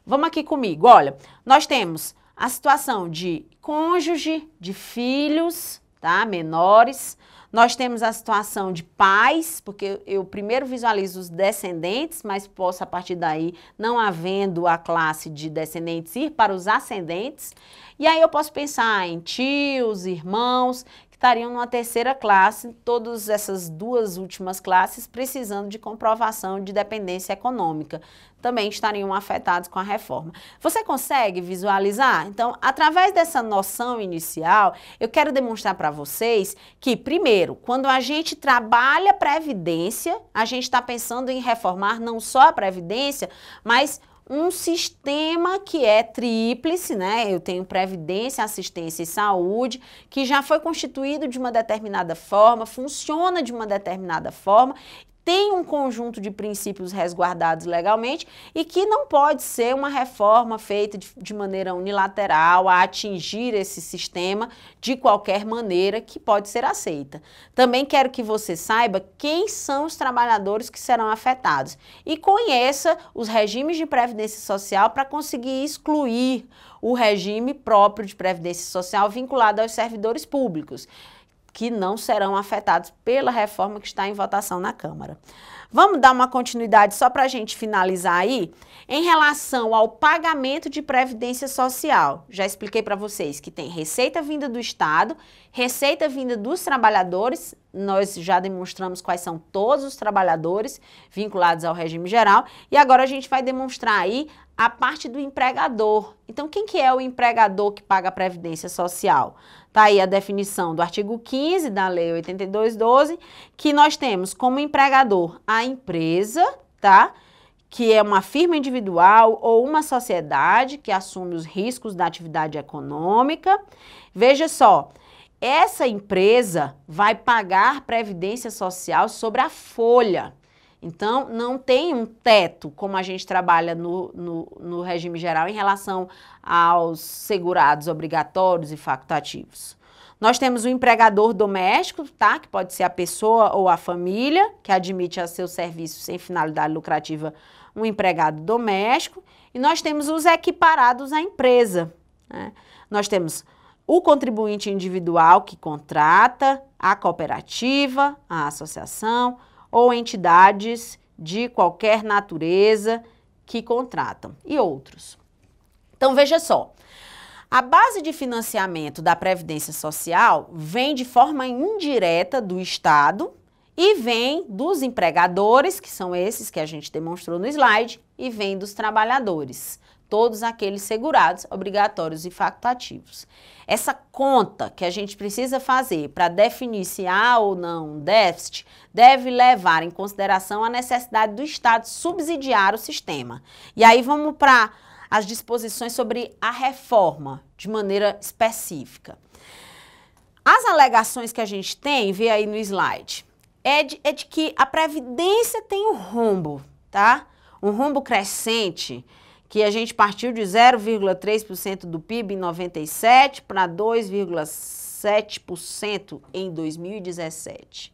Vamos aqui comigo, olha, nós temos a situação de cônjuge, de filhos, tá, menores. Nós temos a situação de pais, porque eu primeiro visualizo os descendentes, mas posso a partir daí, não havendo a classe de descendentes, ir para os ascendentes. E aí eu posso pensar em tios, irmãos, estariam numa 3ª classe, todas essas 2 últimas classes precisando de comprovação de dependência econômica. Também estariam afetados com a reforma. Você consegue visualizar? Então, através dessa noção inicial, eu quero demonstrar para vocês que, primeiro, quando a gente trabalha Previdência, a gente está pensando em reformar não só a Previdência, mas um sistema que é tríplice, né? Eu tenho Previdência, Assistência e Saúde, que já foi constituído de uma determinada forma, funciona de uma determinada forma, tem um conjunto de princípios resguardados legalmente e que não pode ser uma reforma feita de maneira unilateral a atingir esse sistema de qualquer maneira que pode ser aceita. Também quero que você saiba quem são os trabalhadores que serão afetados e conheça os regimes de previdência social para conseguir excluir o regime próprio de previdência social vinculado aos servidores públicos, que não serão afetados pela reforma que está em votação na Câmara. Vamos dar uma continuidade só para a gente finalizar aí? Em relação ao pagamento de previdência social, já expliquei para vocês que tem receita vinda do Estado, receita vinda dos trabalhadores, nós já demonstramos quais são todos os trabalhadores vinculados ao regime geral, e agora a gente vai demonstrar aí a parte do empregador. Então, quem que é o empregador que paga a previdência social? Tá aí a definição do artigo 15 da Lei 8212, que nós temos como empregador a empresa, tá? Que é uma firma individual ou uma sociedade que assume os riscos da atividade econômica. Veja só, essa empresa vai pagar previdência social sobre a folha. Então, não tem um teto, como a gente trabalha no regime geral em relação aos segurados obrigatórios e facultativos. Nós temos o empregador doméstico, tá? Que pode ser a pessoa ou a família, que admite a seu serviço sem finalidade lucrativa um empregado doméstico. E nós temos os equiparados à empresa, né? Nós temos o contribuinte individual que contrata, a cooperativa, a associação, ou entidades de qualquer natureza que contratam, e outros. Então, veja só, A base de financiamento da Previdência Social vem de forma indireta do Estado e vem dos empregadores, que são esses que a gente demonstrou no slide, e vem dos trabalhadores, todos aqueles segurados, obrigatórios e facultativos. Essa conta que a gente precisa fazer para definir se há ou não um déficit deve levar em consideração a necessidade do Estado subsidiar o sistema. E aí vamos para as disposições sobre a reforma de maneira específica. As alegações que a gente tem, vê aí no slide, é de que a Previdência tem um rombo, tá? Um rombo crescente, que a gente partiu de 0,3% do PIB em 97 para 2,7% em 2017.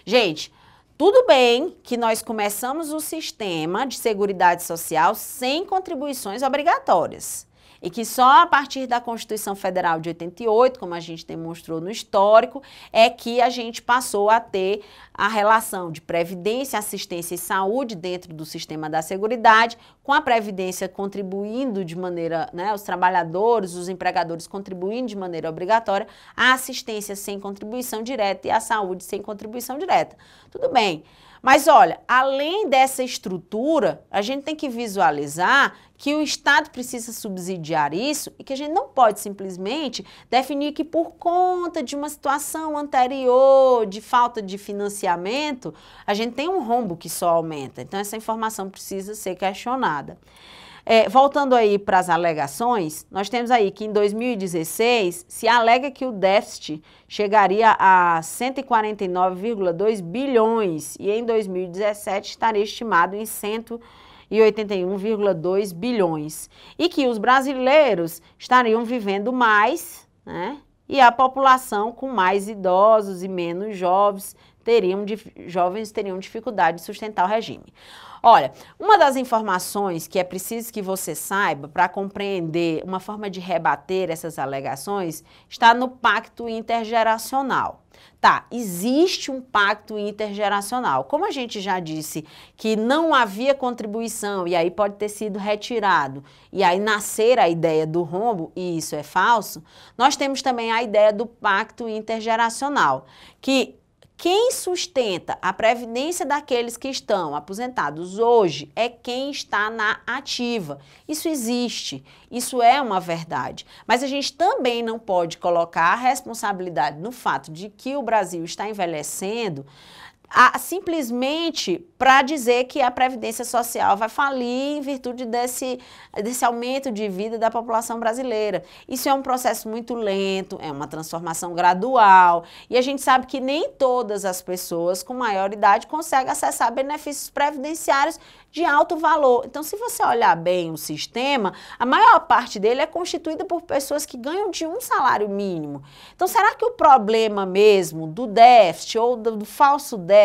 Gente, tudo bem que nós começamos o sistema de Seguridade Social sem contribuições obrigatórias e que só a partir da Constituição Federal de 88, como a gente demonstrou no histórico, é que a gente passou a ter a relação de previdência, assistência e saúde dentro do sistema da Seguridade, com a previdência contribuindo de maneira, né, os trabalhadores, os empregadores contribuindo de maneira obrigatória, a assistência sem contribuição direta e a saúde sem contribuição direta. Tudo bem. Mas olha, além dessa estrutura, a gente tem que visualizar que o Estado precisa subsidiar isso e que a gente não pode simplesmente definir que por conta de uma situação anterior, de falta de financiamento, a gente tem um rombo que só aumenta. Então essa informação precisa ser questionada. Voltando aí para as alegações, nós temos aí que em 2016 se alega que o déficit chegaria a 149,2 bilhões e em 2017 estaria estimado em 181,2 bilhões e que os brasileiros estariam vivendo mais, né? E a população com mais idosos e menos jovens teriam dificuldade de sustentar o regime. Olha, uma das informações que é preciso que você saiba para compreender uma forma de rebater essas alegações está no Pacto Intergeracional. Tá, existe um pacto intergeracional. Como a gente já disse que não havia contribuição e aí pode ter sido retirado e aí nascer a ideia do rombo, e isso é falso, nós temos também a ideia do pacto intergeracional, que quem sustenta a previdência daqueles que estão aposentados hoje é quem está na ativa. Isso existe, isso é uma verdade. Mas a gente também não pode colocar a responsabilidade no fato de que o Brasil está envelhecendo simplesmente para dizer que a Previdência Social vai falir em virtude desse aumento de vida da população brasileira. Isso é um processo muito lento, é uma transformação gradual e a gente sabe que nem todas as pessoas com maior idade conseguem acessar benefícios previdenciários de alto valor. Então, se você olhar bem o sistema, a maior parte dele é constituída por pessoas que ganham de um salário mínimo. Então, será que o problema mesmo do déficit ou do falso déficit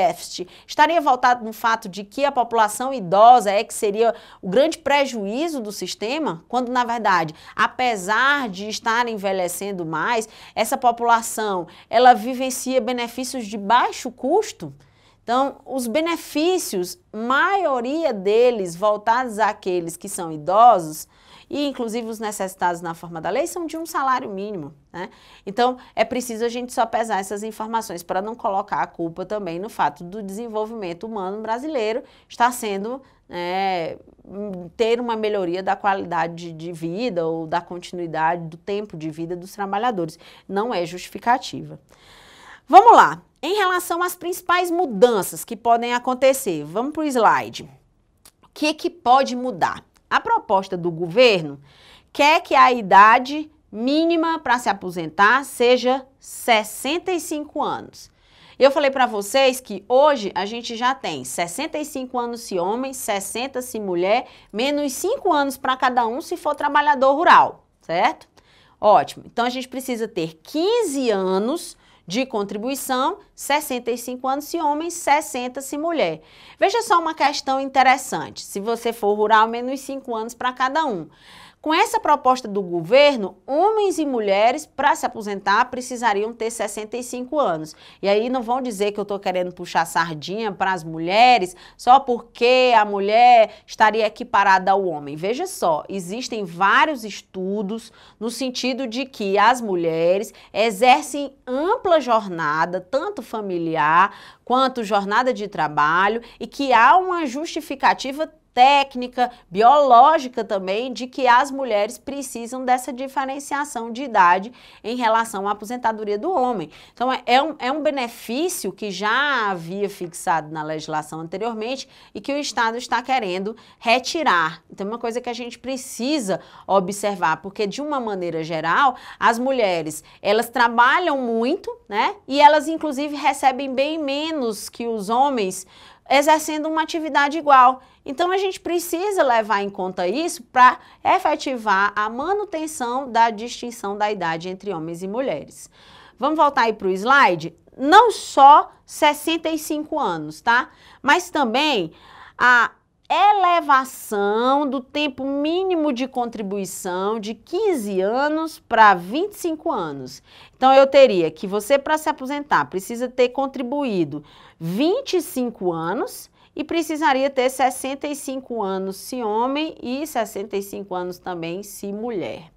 estaria voltado no fato de que a população idosa é que seria o grande prejuízo do sistema? Quando, na verdade, apesar de estar envelhecendo mais, essa população, ela vivencia benefícios de baixo custo? Então, os benefícios, maioria deles voltados àqueles que são idosos, e inclusive os necessitados na forma da lei, são de um salário mínimo, né? Então, é preciso a gente só pesar essas informações para não colocar a culpa também no fato do desenvolvimento humano brasileiro estar sendo, ter uma melhoria da qualidade de vida ou da continuidade do tempo de vida dos trabalhadores. Não é justificativa. Vamos lá. Em relação às principais mudanças que podem acontecer, vamos para o slide. O que pode mudar? A proposta do governo quer que a idade mínima para se aposentar seja 65 anos. Eu falei para vocês que hoje a gente já tem 65 anos se homem, 60 se mulher, menos 5 anos para cada um se for trabalhador rural, certo? Ótimo. Então a gente precisa ter 15 anos de contribuição, 65 anos se homem, 60 se mulher. Veja só uma questão interessante, se você for rural, menos 5 anos para cada um. Com essa proposta do governo, homens e mulheres, para se aposentar, precisariam ter 65 anos. E aí não vão dizer que eu estou querendo puxar sardinha para as mulheres só porque a mulher estaria equiparada ao homem. Veja só, existem vários estudos no sentido de que as mulheres exercem ampla jornada, tanto familiar quanto jornada de trabalho, e que há uma justificativa técnica, biológica também, de que as mulheres precisam dessa diferenciação de idade em relação à aposentadoria do homem. Então, é um benefício que já havia fixado na legislação anteriormente e que o Estado está querendo retirar. Então, é uma coisa que a gente precisa observar, porque, de uma maneira geral, as mulheres, elas trabalham muito, né? E elas, inclusive, recebem bem menos que os homens, exercendo uma atividade igual. Então, a gente precisa levar em conta isso para efetivar a manutenção da distinção da idade entre homens e mulheres. Vamos voltar aí para o slide? Não só 65 anos, tá? Mas também a elevação do tempo mínimo de contribuição de 15 anos para 25 anos. Então, eu teria que você, para se aposentar, precisa ter contribuído 25 anos e precisaria ter 65 anos se homem e 65 anos também se mulher.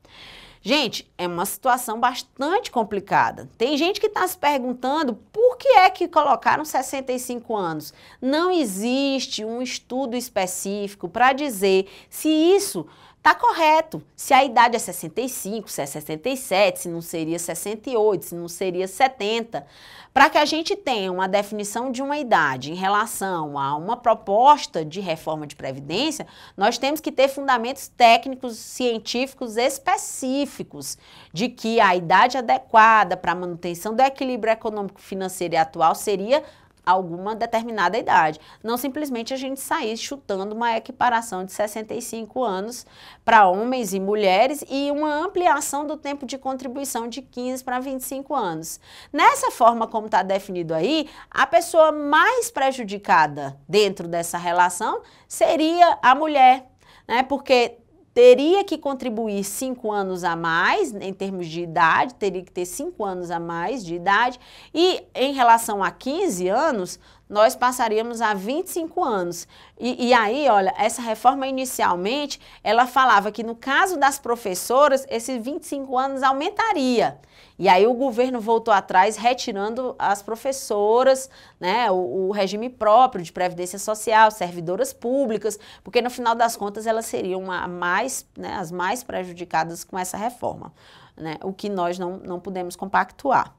Gente, é uma situação bastante complicada. Tem gente que está se perguntando por que é que colocaram 65 anos. Não existe um estudo específico para dizer se isso está correto, se a idade é 65, se é 67, se não seria 68, se não seria 70. Para que a gente tenha uma definição de uma idade em relação a uma proposta de reforma de previdência, nós temos que ter fundamentos técnicos, científicos específicos de que a idade adequada para a manutenção do equilíbrio econômico-financeiro e atual seria alguma determinada idade. Não simplesmente a gente sair chutando uma equiparação de 65 anos para homens e mulheres e uma ampliação do tempo de contribuição de 15 para 25 anos. Nessa forma como está definido aí, a pessoa mais prejudicada dentro dessa relação seria a mulher, né? Porque teria que contribuir 5 anos a mais, em termos de idade, teria que ter 5 anos a mais de idade, e em relação a 15 anos, nós passaríamos a 25 anos. E aí, olha, essa reforma inicialmente, ela falava que no caso das professoras, esses 25 anos aumentaria. E aí o governo voltou atrás, retirando as professoras, né, o regime próprio de previdência social, servidoras públicas, porque no final das contas elas seriam as mais prejudicadas com essa reforma, né, o que nós não podemos compactuar.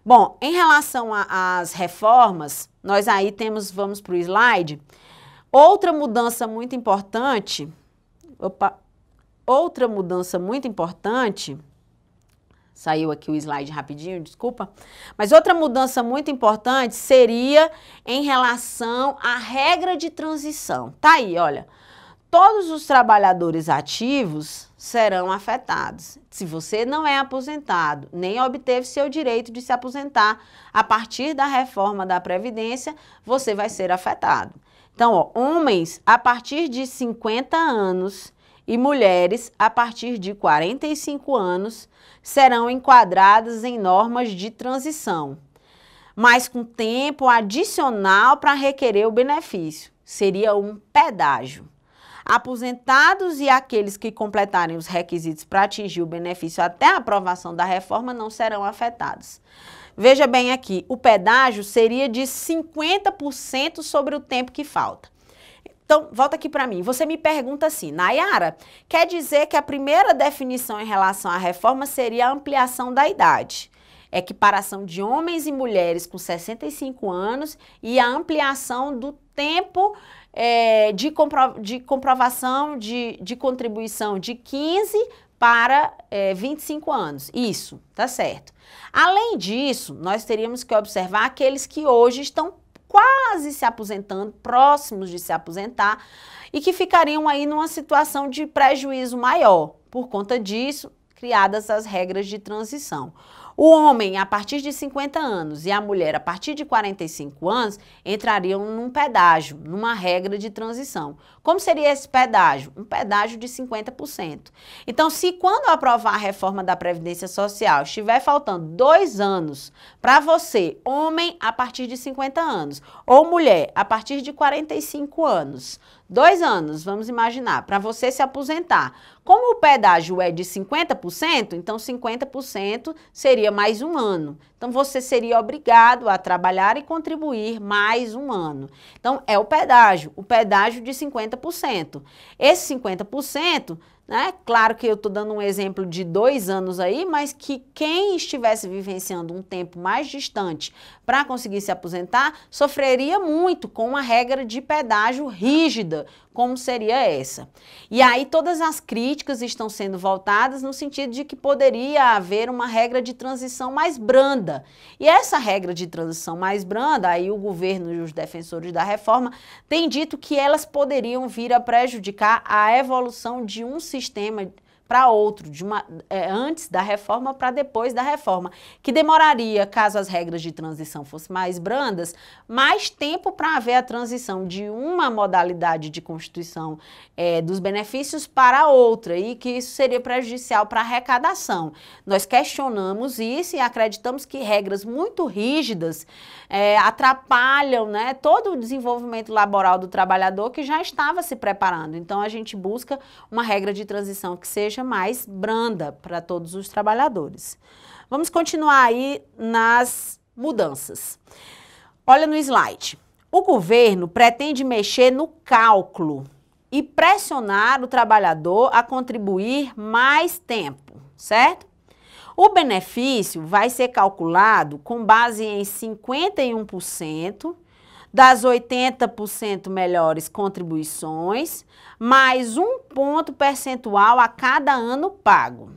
Bom, em relação às reformas, nós aí temos, vamos para o slide, outra mudança muito importante, saiu aqui o slide rapidinho, desculpa, mas outra mudança muito importante seria em relação à regra de transição. Tá aí, olha, todos os trabalhadores ativos serão afetados. Se você não é aposentado, nem obteve seu direito de se aposentar a partir da reforma da Previdência, você vai ser afetado. Então, ó, homens a partir de 50 anos e mulheres a partir de 45 anos serão enquadradas em normas de transição, mas com tempo adicional para requerer o benefício. Seria um pedágio. Aposentados e aqueles que completarem os requisitos para atingir o benefício até a aprovação da reforma não serão afetados. Veja bem aqui, o pedágio seria de 50% sobre o tempo que falta. Então, volta aqui para mim. Você me pergunta assim, Nayara, quer dizer que a primeira definição em relação à reforma seria a ampliação da idade? Equiparação de homens e mulheres com 65 anos e a ampliação do tempo de comprovação de contribuição de 15 para 25 anos. Isso, tá certo. Além disso, nós teríamos que observar aqueles que hoje estão quase se aposentando, próximos de se aposentar, e que ficariam aí numa situação de prejuízo maior. Por conta disso, criadas as regras de transição. O homem, a partir de 50 anos, e a mulher, a partir de 45 anos, entrariam num pedágio, numa regra de transição. Como seria esse pedágio? Um pedágio de 50%. Então, se quando aprovar a reforma da Previdência Social, estiver faltando 2 anos para você, homem, a partir de 50 anos, ou mulher, a partir de 45 anos, 2 anos, vamos imaginar, para você se aposentar. Como o pedágio é de 50%, então 50% seria mais um ano. Então, você seria obrigado a trabalhar e contribuir mais um ano. Então, é o pedágio de 50%. Esse 50%, né, claro que eu estou dando um exemplo de 2 anos aí, mas que quem estivesse vivenciando um tempo mais distante para conseguir se aposentar, sofreria muito com uma regra de pedágio rígida, como seria essa. E aí todas as críticas estão sendo voltadas no sentido de que poderia haver uma regra de transição mais branda. E essa regra de transição mais branda, aí o governo e os defensores da reforma têm dito que elas poderiam vir a prejudicar a evolução de um sistema para outro, antes da reforma para depois da reforma, que demoraria, caso as regras de transição fossem mais brandas, mais tempo para haver a transição de uma modalidade de constituição dos benefícios para outra, e que isso seria prejudicial para a arrecadação. Nós questionamos isso e acreditamos que regras muito rígidas atrapalham, né, todo o desenvolvimento laboral do trabalhador que já estava se preparando. Então, a gente busca uma regra de transição que seja mais branda para todos os trabalhadores. Vamos continuar aí nas mudanças. Olha no slide. O governo pretende mexer no cálculo e pressionar o trabalhador a contribuir mais tempo, certo? O benefício vai ser calculado com base em 51% das 80% melhores contribuições, mais 1 ponto percentual a cada ano pago.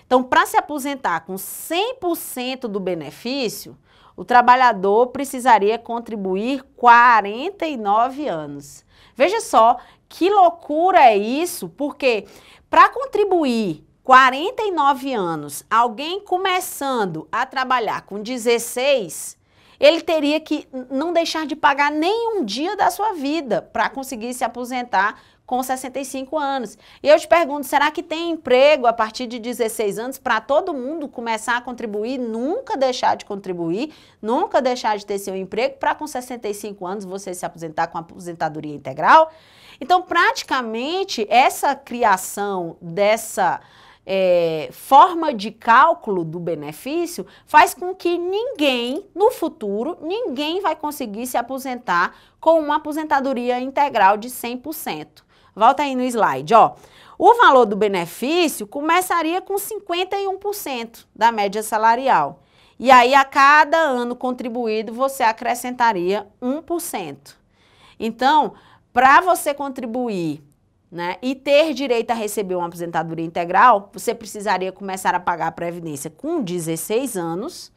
Então, para se aposentar com 100% do benefício, o trabalhador precisaria contribuir 49 anos. Veja só que loucura é isso, porque para contribuir 49 anos, alguém começando a trabalhar com 16, ele teria que não deixar de pagar nem um dia da sua vida para conseguir se aposentar com 65 anos. E eu te pergunto, será que tem emprego a partir de 16 anos para todo mundo começar a contribuir, nunca deixar de contribuir, nunca deixar de ter seu emprego, para com 65 anos você se aposentar com aposentadoria integral? Então, praticamente, essa criação dessa forma de cálculo do benefício faz com que ninguém, no futuro, ninguém vai conseguir se aposentar com uma aposentadoria integral de 100%. Volta aí no slide, ó. O valor do benefício começaria com 51% da média salarial. E aí, a cada ano contribuído, você acrescentaria 1%. Então, para você contribuir, né, e ter direito a receber uma aposentadoria integral, você precisaria começar a pagar a Previdência com 16 anos,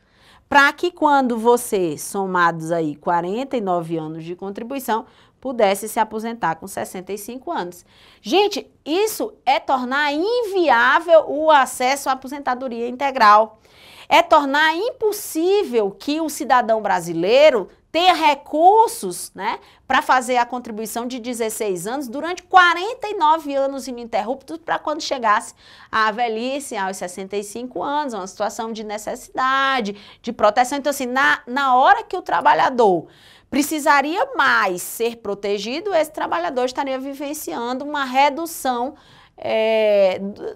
para que quando você, somados aí 49 anos de contribuição, pudesse se aposentar com 65 anos. Gente, isso é tornar inviável o acesso à aposentadoria integral. É tornar impossível que o cidadão brasileiro tenha recursos, né, para fazer a contribuição de 16 anos durante 49 anos ininterruptos, para quando chegasse à velhice, aos 65 anos, uma situação de necessidade, de proteção. Então, assim, na hora que o trabalhador precisaria mais ser protegido, esse trabalhador estaria vivenciando uma redução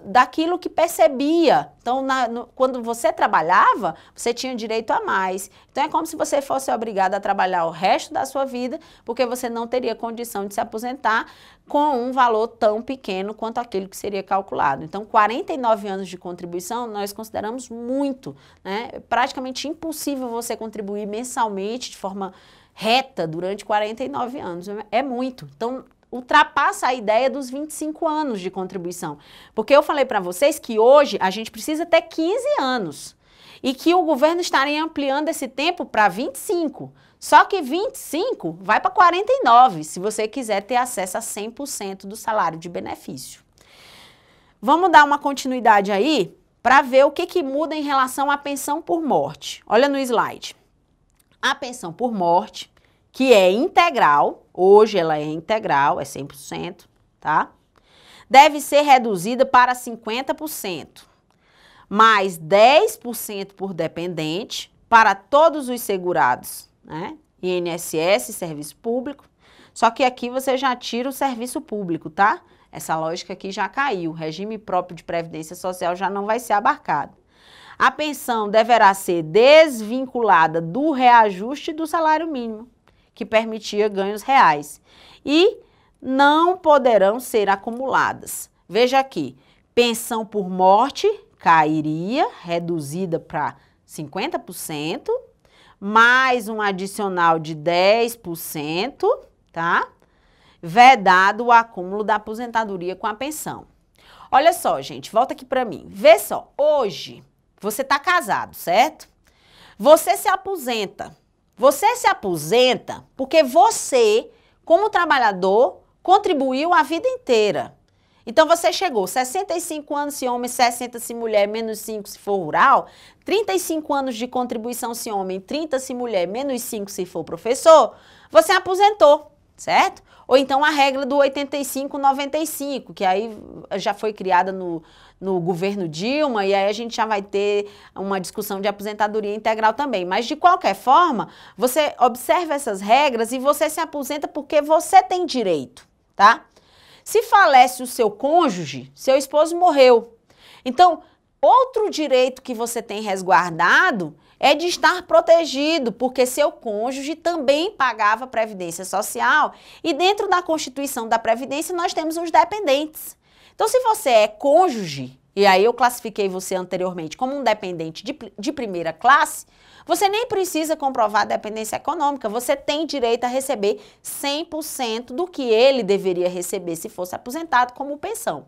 daquilo que percebia. Então, quando você trabalhava, você tinha direito a mais. Então, é como se você fosse obrigado a trabalhar o resto da sua vida, porque você não teria condição de se aposentar com um valor tão pequeno quanto aquele que seria calculado. Então, 49 anos de contribuição, nós consideramos muito, né? É praticamente impossível você contribuir mensalmente de forma reta durante 49 anos. É muito. Então, ultrapassa a ideia dos 25 anos de contribuição. Porque eu falei para vocês que hoje a gente precisa ter 15 anos e que o governo estaria ampliando esse tempo para 25. Só que 25 vai para 49, se você quiser ter acesso a 100% do salário de benefício. Vamos dar uma continuidade aí para ver o que muda em relação à pensão por morte. Olha no slide. A pensão por morte, que é integral, hoje ela é integral, é 100%, tá? Deve ser reduzida para 50%, mais 10% por dependente para todos os segurados, né? INSS, serviço público. Só que aqui você já tira o serviço público, tá? Essa lógica aqui já caiu. O regime próprio de previdência social já não vai ser abarcado. A pensão deverá ser desvinculada do reajuste do salário mínimo, que permitia ganhos reais. E não poderão ser acumuladas. Veja aqui, pensão por morte cairia, reduzida para 50%, mais um adicional de 10%, tá? Vedado o acúmulo da aposentadoria com a pensão. Olha só, gente, volta aqui para mim. Vê só, hoje você está casado, certo? Você se aposenta. Você se aposenta porque você, como trabalhador, contribuiu a vida inteira. Então, você chegou 65 anos se homem, 60 se mulher, menos 5 se for rural, 35 anos de contribuição se homem, 30 se mulher, menos 5 se for professor, você aposentou, certo? Ou então a regra do 85-95, que aí já foi criada no governo Dilma, e aí a gente já vai ter uma discussão de aposentadoria integral também. Mas, de qualquer forma, você observa essas regras e você se aposenta porque você tem direito, tá? Se falece o seu cônjuge, seu esposo morreu. Então, outro direito que você tem resguardado é de estar protegido, porque seu cônjuge também pagava Previdência Social e dentro da Constituição da Previdência nós temos os dependentes. Então, se você é cônjuge, e aí eu classifiquei você anteriormente como um dependente de primeira classe, você nem precisa comprovar a dependência econômica, você tem direito a receber 100% do que ele deveria receber se fosse aposentado como pensão.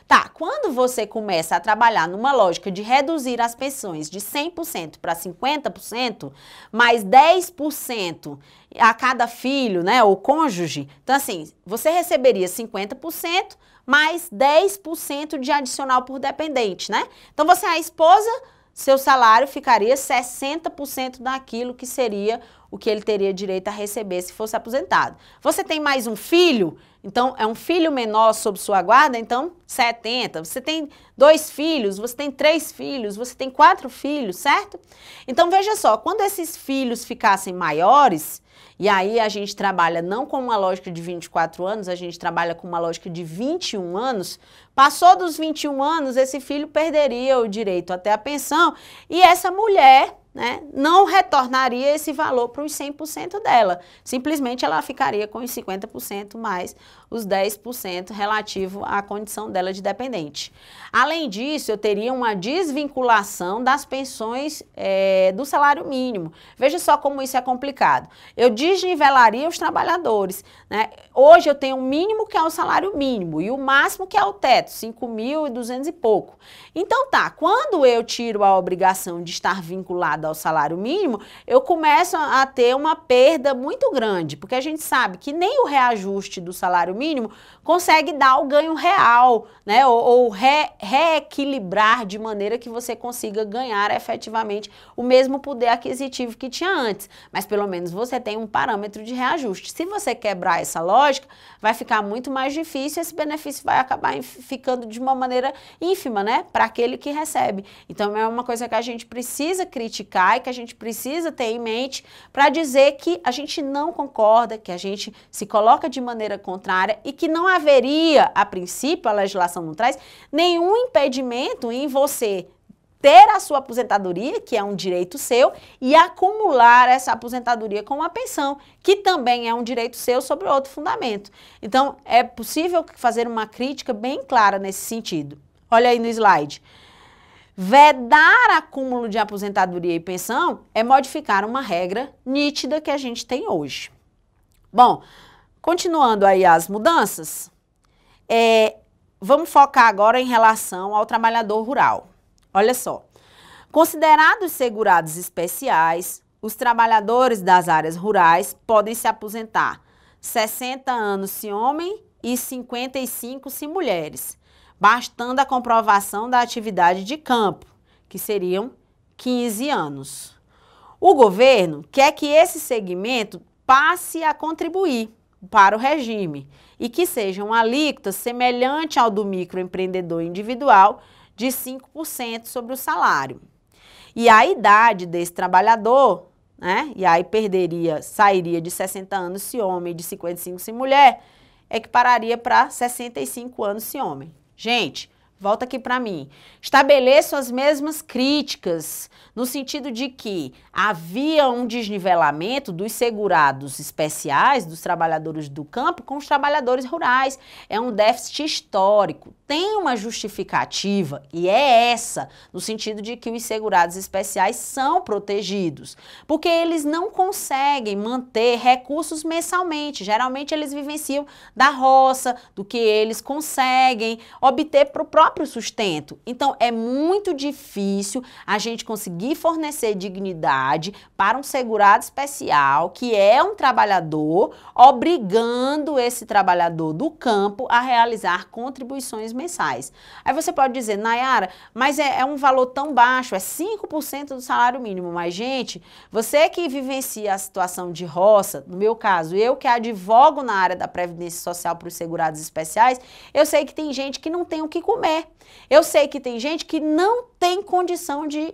Tá, quando você começa a trabalhar numa lógica de reduzir as pensões de 100% para 50%, mais 10% a cada filho, né, ou cônjuge, então assim, você receberia 50%, mais 10% de adicional por dependente, né? Então você é a esposa, seu salário ficaria 60% daquilo que seria o que ele teria direito a receber se fosse aposentado. Você tem mais um filho, então é um filho menor sob sua guarda, então 70%. Você tem 2 filhos, você tem 3 filhos, você tem 4 filhos, certo? Então veja só, quando esses filhos ficassem maiores, e aí a gente trabalha não com uma lógica de 24 anos, a gente trabalha com uma lógica de 21 anos, passou dos 21 anos, esse filho perderia o direito até a pensão e essa mulher, né, não retornaria esse valor para os 100% dela. Simplesmente ela ficaria com os 50% mais os 10% relativo à condição dela de dependente. Além disso, eu teria uma desvinculação das pensões do salário mínimo. Veja só como isso é complicado. Eu desnivelaria os trabalhadores, né? Hoje eu tenho um mínimo que é o salário mínimo e o máximo que é o teto, 5.200 e pouco. Então tá, quando eu tiro a obrigação de estar vinculado ao salário mínimo, eu começo a ter uma perda muito grande, porque a gente sabe que nem o reajuste do salário mínimo consegue dar o ganho real, né, ou reequilibrar de maneira que você consiga ganhar efetivamente o mesmo poder aquisitivo que tinha antes, mas pelo menos você tem um parâmetro de reajuste. Se você quebrar essa lógica, vai ficar muito mais difícil, esse benefício vai acabar ficando de uma maneira ínfima, né, para aquele que recebe. Então é uma coisa que a gente precisa criticar e que a gente precisa ter em mente para dizer que a gente não concorda, que a gente se coloca de maneira contrária e que não haveria, a princípio, a legislação não traz nenhum impedimento em você ter a sua aposentadoria, que é um direito seu, e acumular essa aposentadoria com uma pensão, que também é um direito seu sobre outro fundamento. Então, é possível fazer uma crítica bem clara nesse sentido. Olha aí no slide. Vedar acúmulo de aposentadoria e pensão é modificar uma regra nítida que a gente tem hoje. Bom, continuando aí as mudanças, vamos focar agora em relação ao trabalhador rural. Olha só, considerados segurados especiais, os trabalhadores das áreas rurais podem se aposentar 60 anos se homem e 55 se mulheres, bastando a comprovação da atividade de campo, que seriam 15 anos. O governo quer que esse segmento passe a contribuir para o regime e que seja uma alíquota semelhante ao do microempreendedor individual de 5% sobre o salário. E a idade desse trabalhador, né, e aí sairia de 60 anos se homem e de 55 se mulher, equipararia para 65 anos se homem. Gente, volta aqui para mim. Estabeleço as mesmas críticas, no sentido de que havia um desnivelamento dos segurados especiais, dos trabalhadores do campo, com os trabalhadores rurais. É um déficit histórico. Tem uma justificativa, e é essa, no sentido de que os segurados especiais são protegidos, porque eles não conseguem manter recursos mensalmente. Geralmente eles vivenciam da roça, do que eles conseguem obter para o próprio sustento. Então é muito difícil a gente conseguir fornecer dignidade para um segurado especial, que é um trabalhador, obrigando esse trabalhador do campo a realizar contribuições mensais. Aí você pode dizer, Nayara, mas é um valor tão baixo, é 5% do salário mínimo. Mas, gente, você que vivencia a situação de roça, no meu caso, eu que advogo na área da Previdência Social para os segurados especiais, eu sei que tem gente que não tem o que comer. Eu sei que tem gente que não tem condição de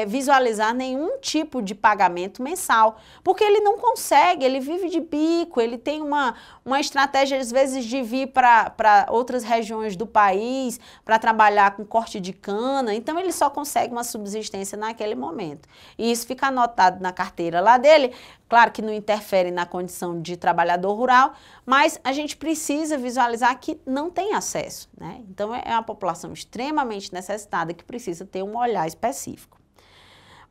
visualizar nenhum tipo de pagamento mensal, porque ele não consegue, ele vive de bico, ele tem uma estratégia, às vezes, de vir para outras regiões do país para trabalhar com corte de cana, então ele só consegue uma subsistência naquele momento. E isso fica anotado na carteira lá dele, claro que não interfere na condição de trabalhador rural, mas a gente precisa visualizar que não tem acesso, né? Então é uma população extremamente necessitada que precisa ter um olhar específico.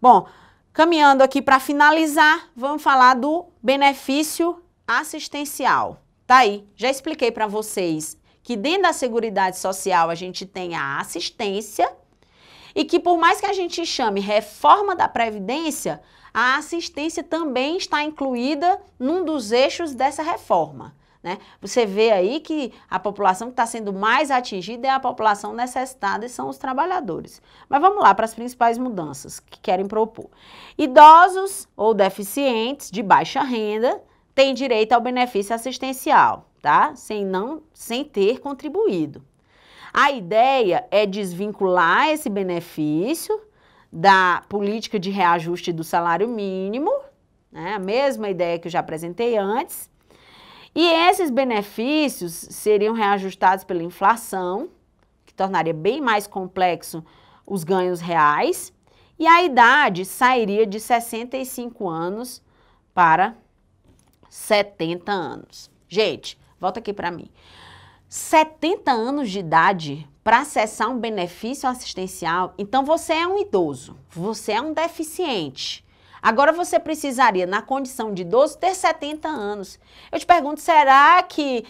Bom, caminhando aqui para finalizar, vamos falar do benefício assistencial. Tá aí, já expliquei para vocês que dentro da Seguridade Social a gente tem a assistência e que por mais que a gente chame reforma da Previdência, a assistência também está incluída num dos eixos dessa reforma, né? Você vê aí que a população que está sendo mais atingida é a população necessitada e são os trabalhadores. Mas vamos lá para as principais mudanças que querem propor. Idosos ou deficientes de baixa renda têm direito ao benefício assistencial, tá? Sem ter contribuído. A ideia é desvincular esse benefício da política de reajuste do salário mínimo, né? A mesma ideia que eu já apresentei antes. E esses benefícios seriam reajustados pela inflação, que tornaria bem mais complexo os ganhos reais, e a idade sairia de 65 anos para 70 anos. Gente, volta aqui para mim. 70 anos de idade para acessar um benefício assistencial, então você é um idoso, você é um deficiente. Agora você precisaria, na condição de idoso, ter 70 anos. Eu te pergunto, será que,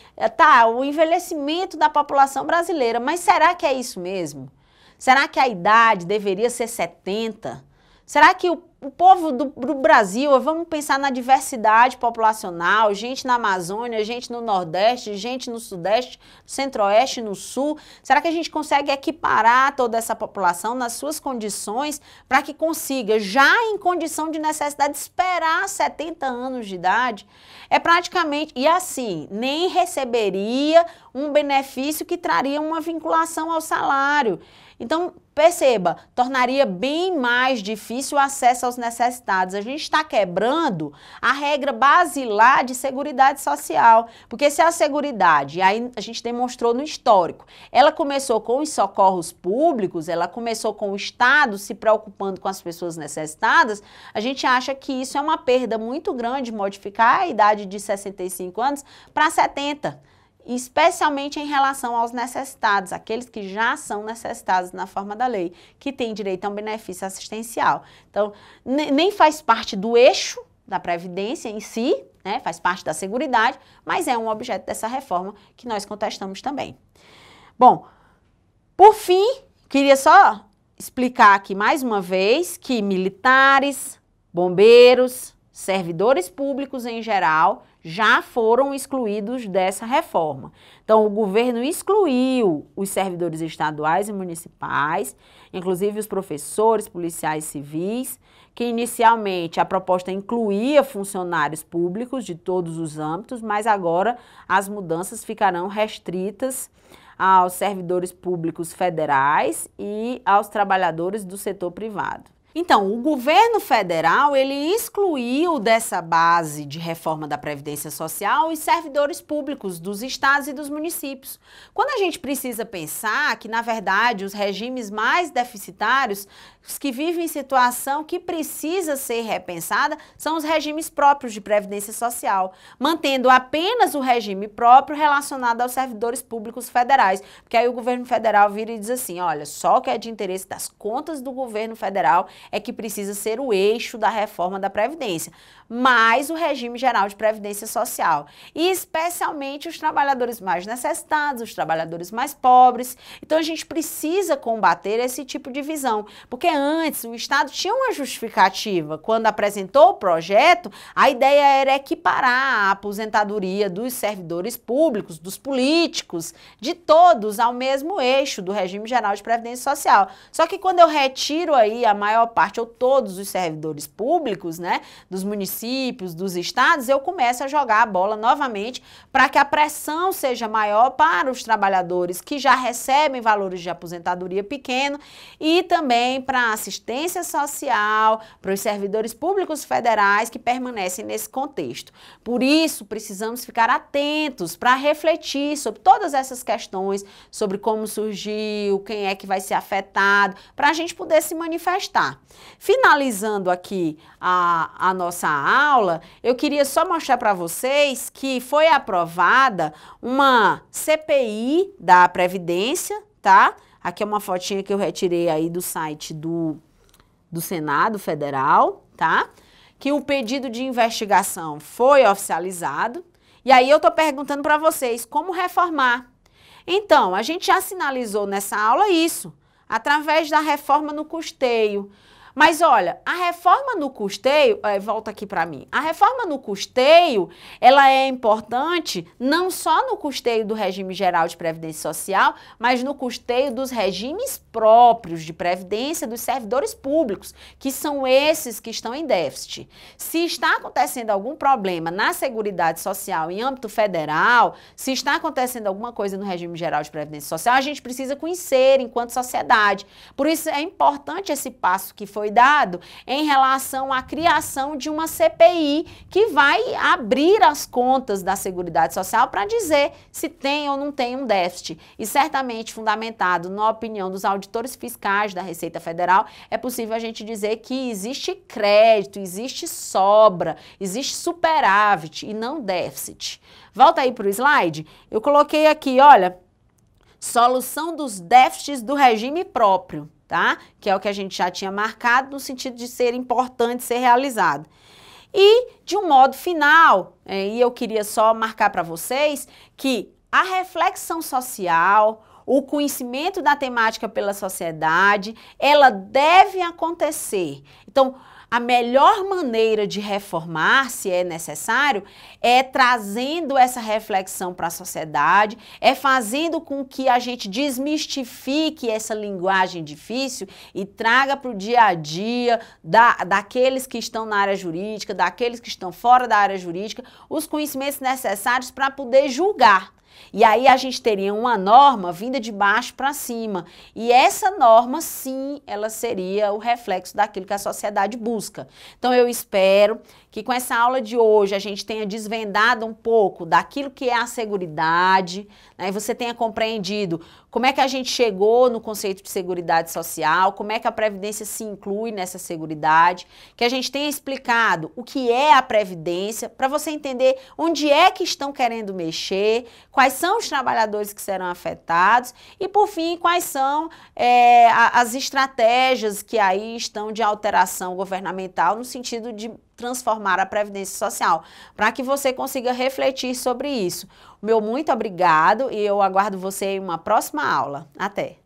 o envelhecimento da população brasileira, mas será que é isso mesmo? Será que a idade deveria ser 70? Será que o povo do Brasil, vamos pensar na diversidade populacional, gente na Amazônia, gente no Nordeste, gente no Sudeste, Centro-Oeste, no Sul, será que a gente consegue equiparar toda essa população nas suas condições para que consiga, já em condição de necessidade, esperar 70 anos de idade? É praticamente, e assim, nem receberia um benefício que traria uma vinculação ao salário. Então, perceba, tornaria bem mais difícil o acesso aos necessitados. A gente está quebrando a regra basilar de Seguridade Social, porque se a Seguridade, e aí a gente demonstrou no histórico, ela começou com os socorros públicos, ela começou com o Estado se preocupando com as pessoas necessitadas, a gente acha que isso é uma perda muito grande, modificar a idade de 65 anos para 70. Especialmente em relação aos necessitados, aqueles que já são necessitados na forma da lei, que têm direito a um benefício assistencial. Então, nem faz parte do eixo da Previdência em si, né, faz parte da Seguridade, mas é um objeto dessa reforma que nós contestamos também. Bom, por fim, queria só explicar aqui mais uma vez que militares, bombeiros, servidores públicos em geral já foram excluídos dessa reforma. Então, o governo excluiu os servidores estaduais e municipais, inclusive os professores, policiais civis, que inicialmente a proposta incluía funcionários públicos de todos os âmbitos, mas agora as mudanças ficarão restritas aos servidores públicos federais e aos trabalhadores do setor privado. Então, o governo federal, ele excluiu dessa base de reforma da Previdência Social os servidores públicos dos estados e dos municípios. Quando a gente precisa pensar que, na verdade, os regimes mais deficitários, os que vivem em situação que precisa ser repensada, são os regimes próprios de Previdência Social, mantendo apenas o regime próprio relacionado aos servidores públicos federais. Porque aí o governo federal vira e diz assim, olha, só o que é de interesse das contas do governo federal é que precisa ser o eixo da reforma da Previdência, mas o regime geral de Previdência Social, e especialmente os trabalhadores mais necessitados, os trabalhadores mais pobres. Então a gente precisa combater esse tipo de visão, porque antes o Estado tinha uma justificativa. Quando apresentou o projeto, a ideia era equiparar a aposentadoria dos servidores públicos, dos políticos, de todos ao mesmo eixo do regime geral de Previdência Social. Só que quando eu retiro aí a maior parte ou todos os servidores públicos, né, dos municípios, dos estados, eu começo a jogar a bola novamente para que a pressão seja maior para os trabalhadores que já recebem valores de aposentadoria pequeno e também para a assistência social, para os servidores públicos federais que permanecem nesse contexto. Por isso, precisamos ficar atentos para refletir sobre todas essas questões, sobre como surgiu, quem é que vai ser afetado, para a gente poder se manifestar. Finalizando aqui a nossa aula, eu queria só mostrar para vocês que foi aprovada uma CPI da Previdência, tá? Aqui é uma fotinha que eu retirei aí do site do Senado Federal, tá? Que o pedido de investigação foi oficializado. E aí eu tô perguntando para vocês como reformar. Então, a gente já sinalizou nessa aula isso, através da reforma no custeio. Mas olha, a reforma no custeio, volta aqui para mim, a reforma no custeio, ela é importante não só no custeio do regime geral de Previdência Social, mas no custeio dos regimes próprios de Previdência dos servidores públicos, que são esses que estão em déficit. Se está acontecendo algum problema na Seguridade Social em âmbito federal, se está acontecendo alguma coisa no regime geral de Previdência Social, a gente precisa conhecer enquanto sociedade. Por isso é importante esse passo que foi dado em relação à criação de uma CPI que vai abrir as contas da Seguridade Social para dizer se tem ou não tem um déficit. E certamente fundamentado na opinião dos auditores fiscais da Receita Federal, é possível a gente dizer que existe crédito, existe sobra, existe superávit e não déficit. Volta aí para o slide. Eu coloquei aqui, olha, solução dos déficits do regime próprio. Tá? Que é o que a gente já tinha marcado no sentido de ser importante ser realizado. E, de um modo final, e eu queria só marcar para vocês que a reflexão social, o conhecimento da temática pela sociedade, ela deve acontecer. Então, a melhor maneira de reformar, se é necessário, é trazendo essa reflexão para a sociedade, é fazendo com que a gente desmistifique essa linguagem difícil e traga para o dia a dia daqueles que estão na área jurídica, daqueles que estão fora da área jurídica, os conhecimentos necessários para poder julgar. E aí a gente teria uma norma vinda de baixo para cima. E essa norma, sim, ela seria o reflexo daquilo que a sociedade busca. Então eu espero que com essa aula de hoje a gente tenha desvendado um pouco daquilo que é a seguridade, né? E você tenha compreendido como é que a gente chegou no conceito de seguridade social, como é que a Previdência se inclui nessa seguridade, que a gente tenha explicado o que é a Previdência, para você entender onde é que estão querendo mexer, quais são os trabalhadores que serão afetados e, por fim, quais são as estratégias que aí estão de alteração governamental no sentido de transformar a Previdência Social, para que você consiga refletir sobre isso. Meu muito obrigado e eu aguardo você em uma próxima aula. Até!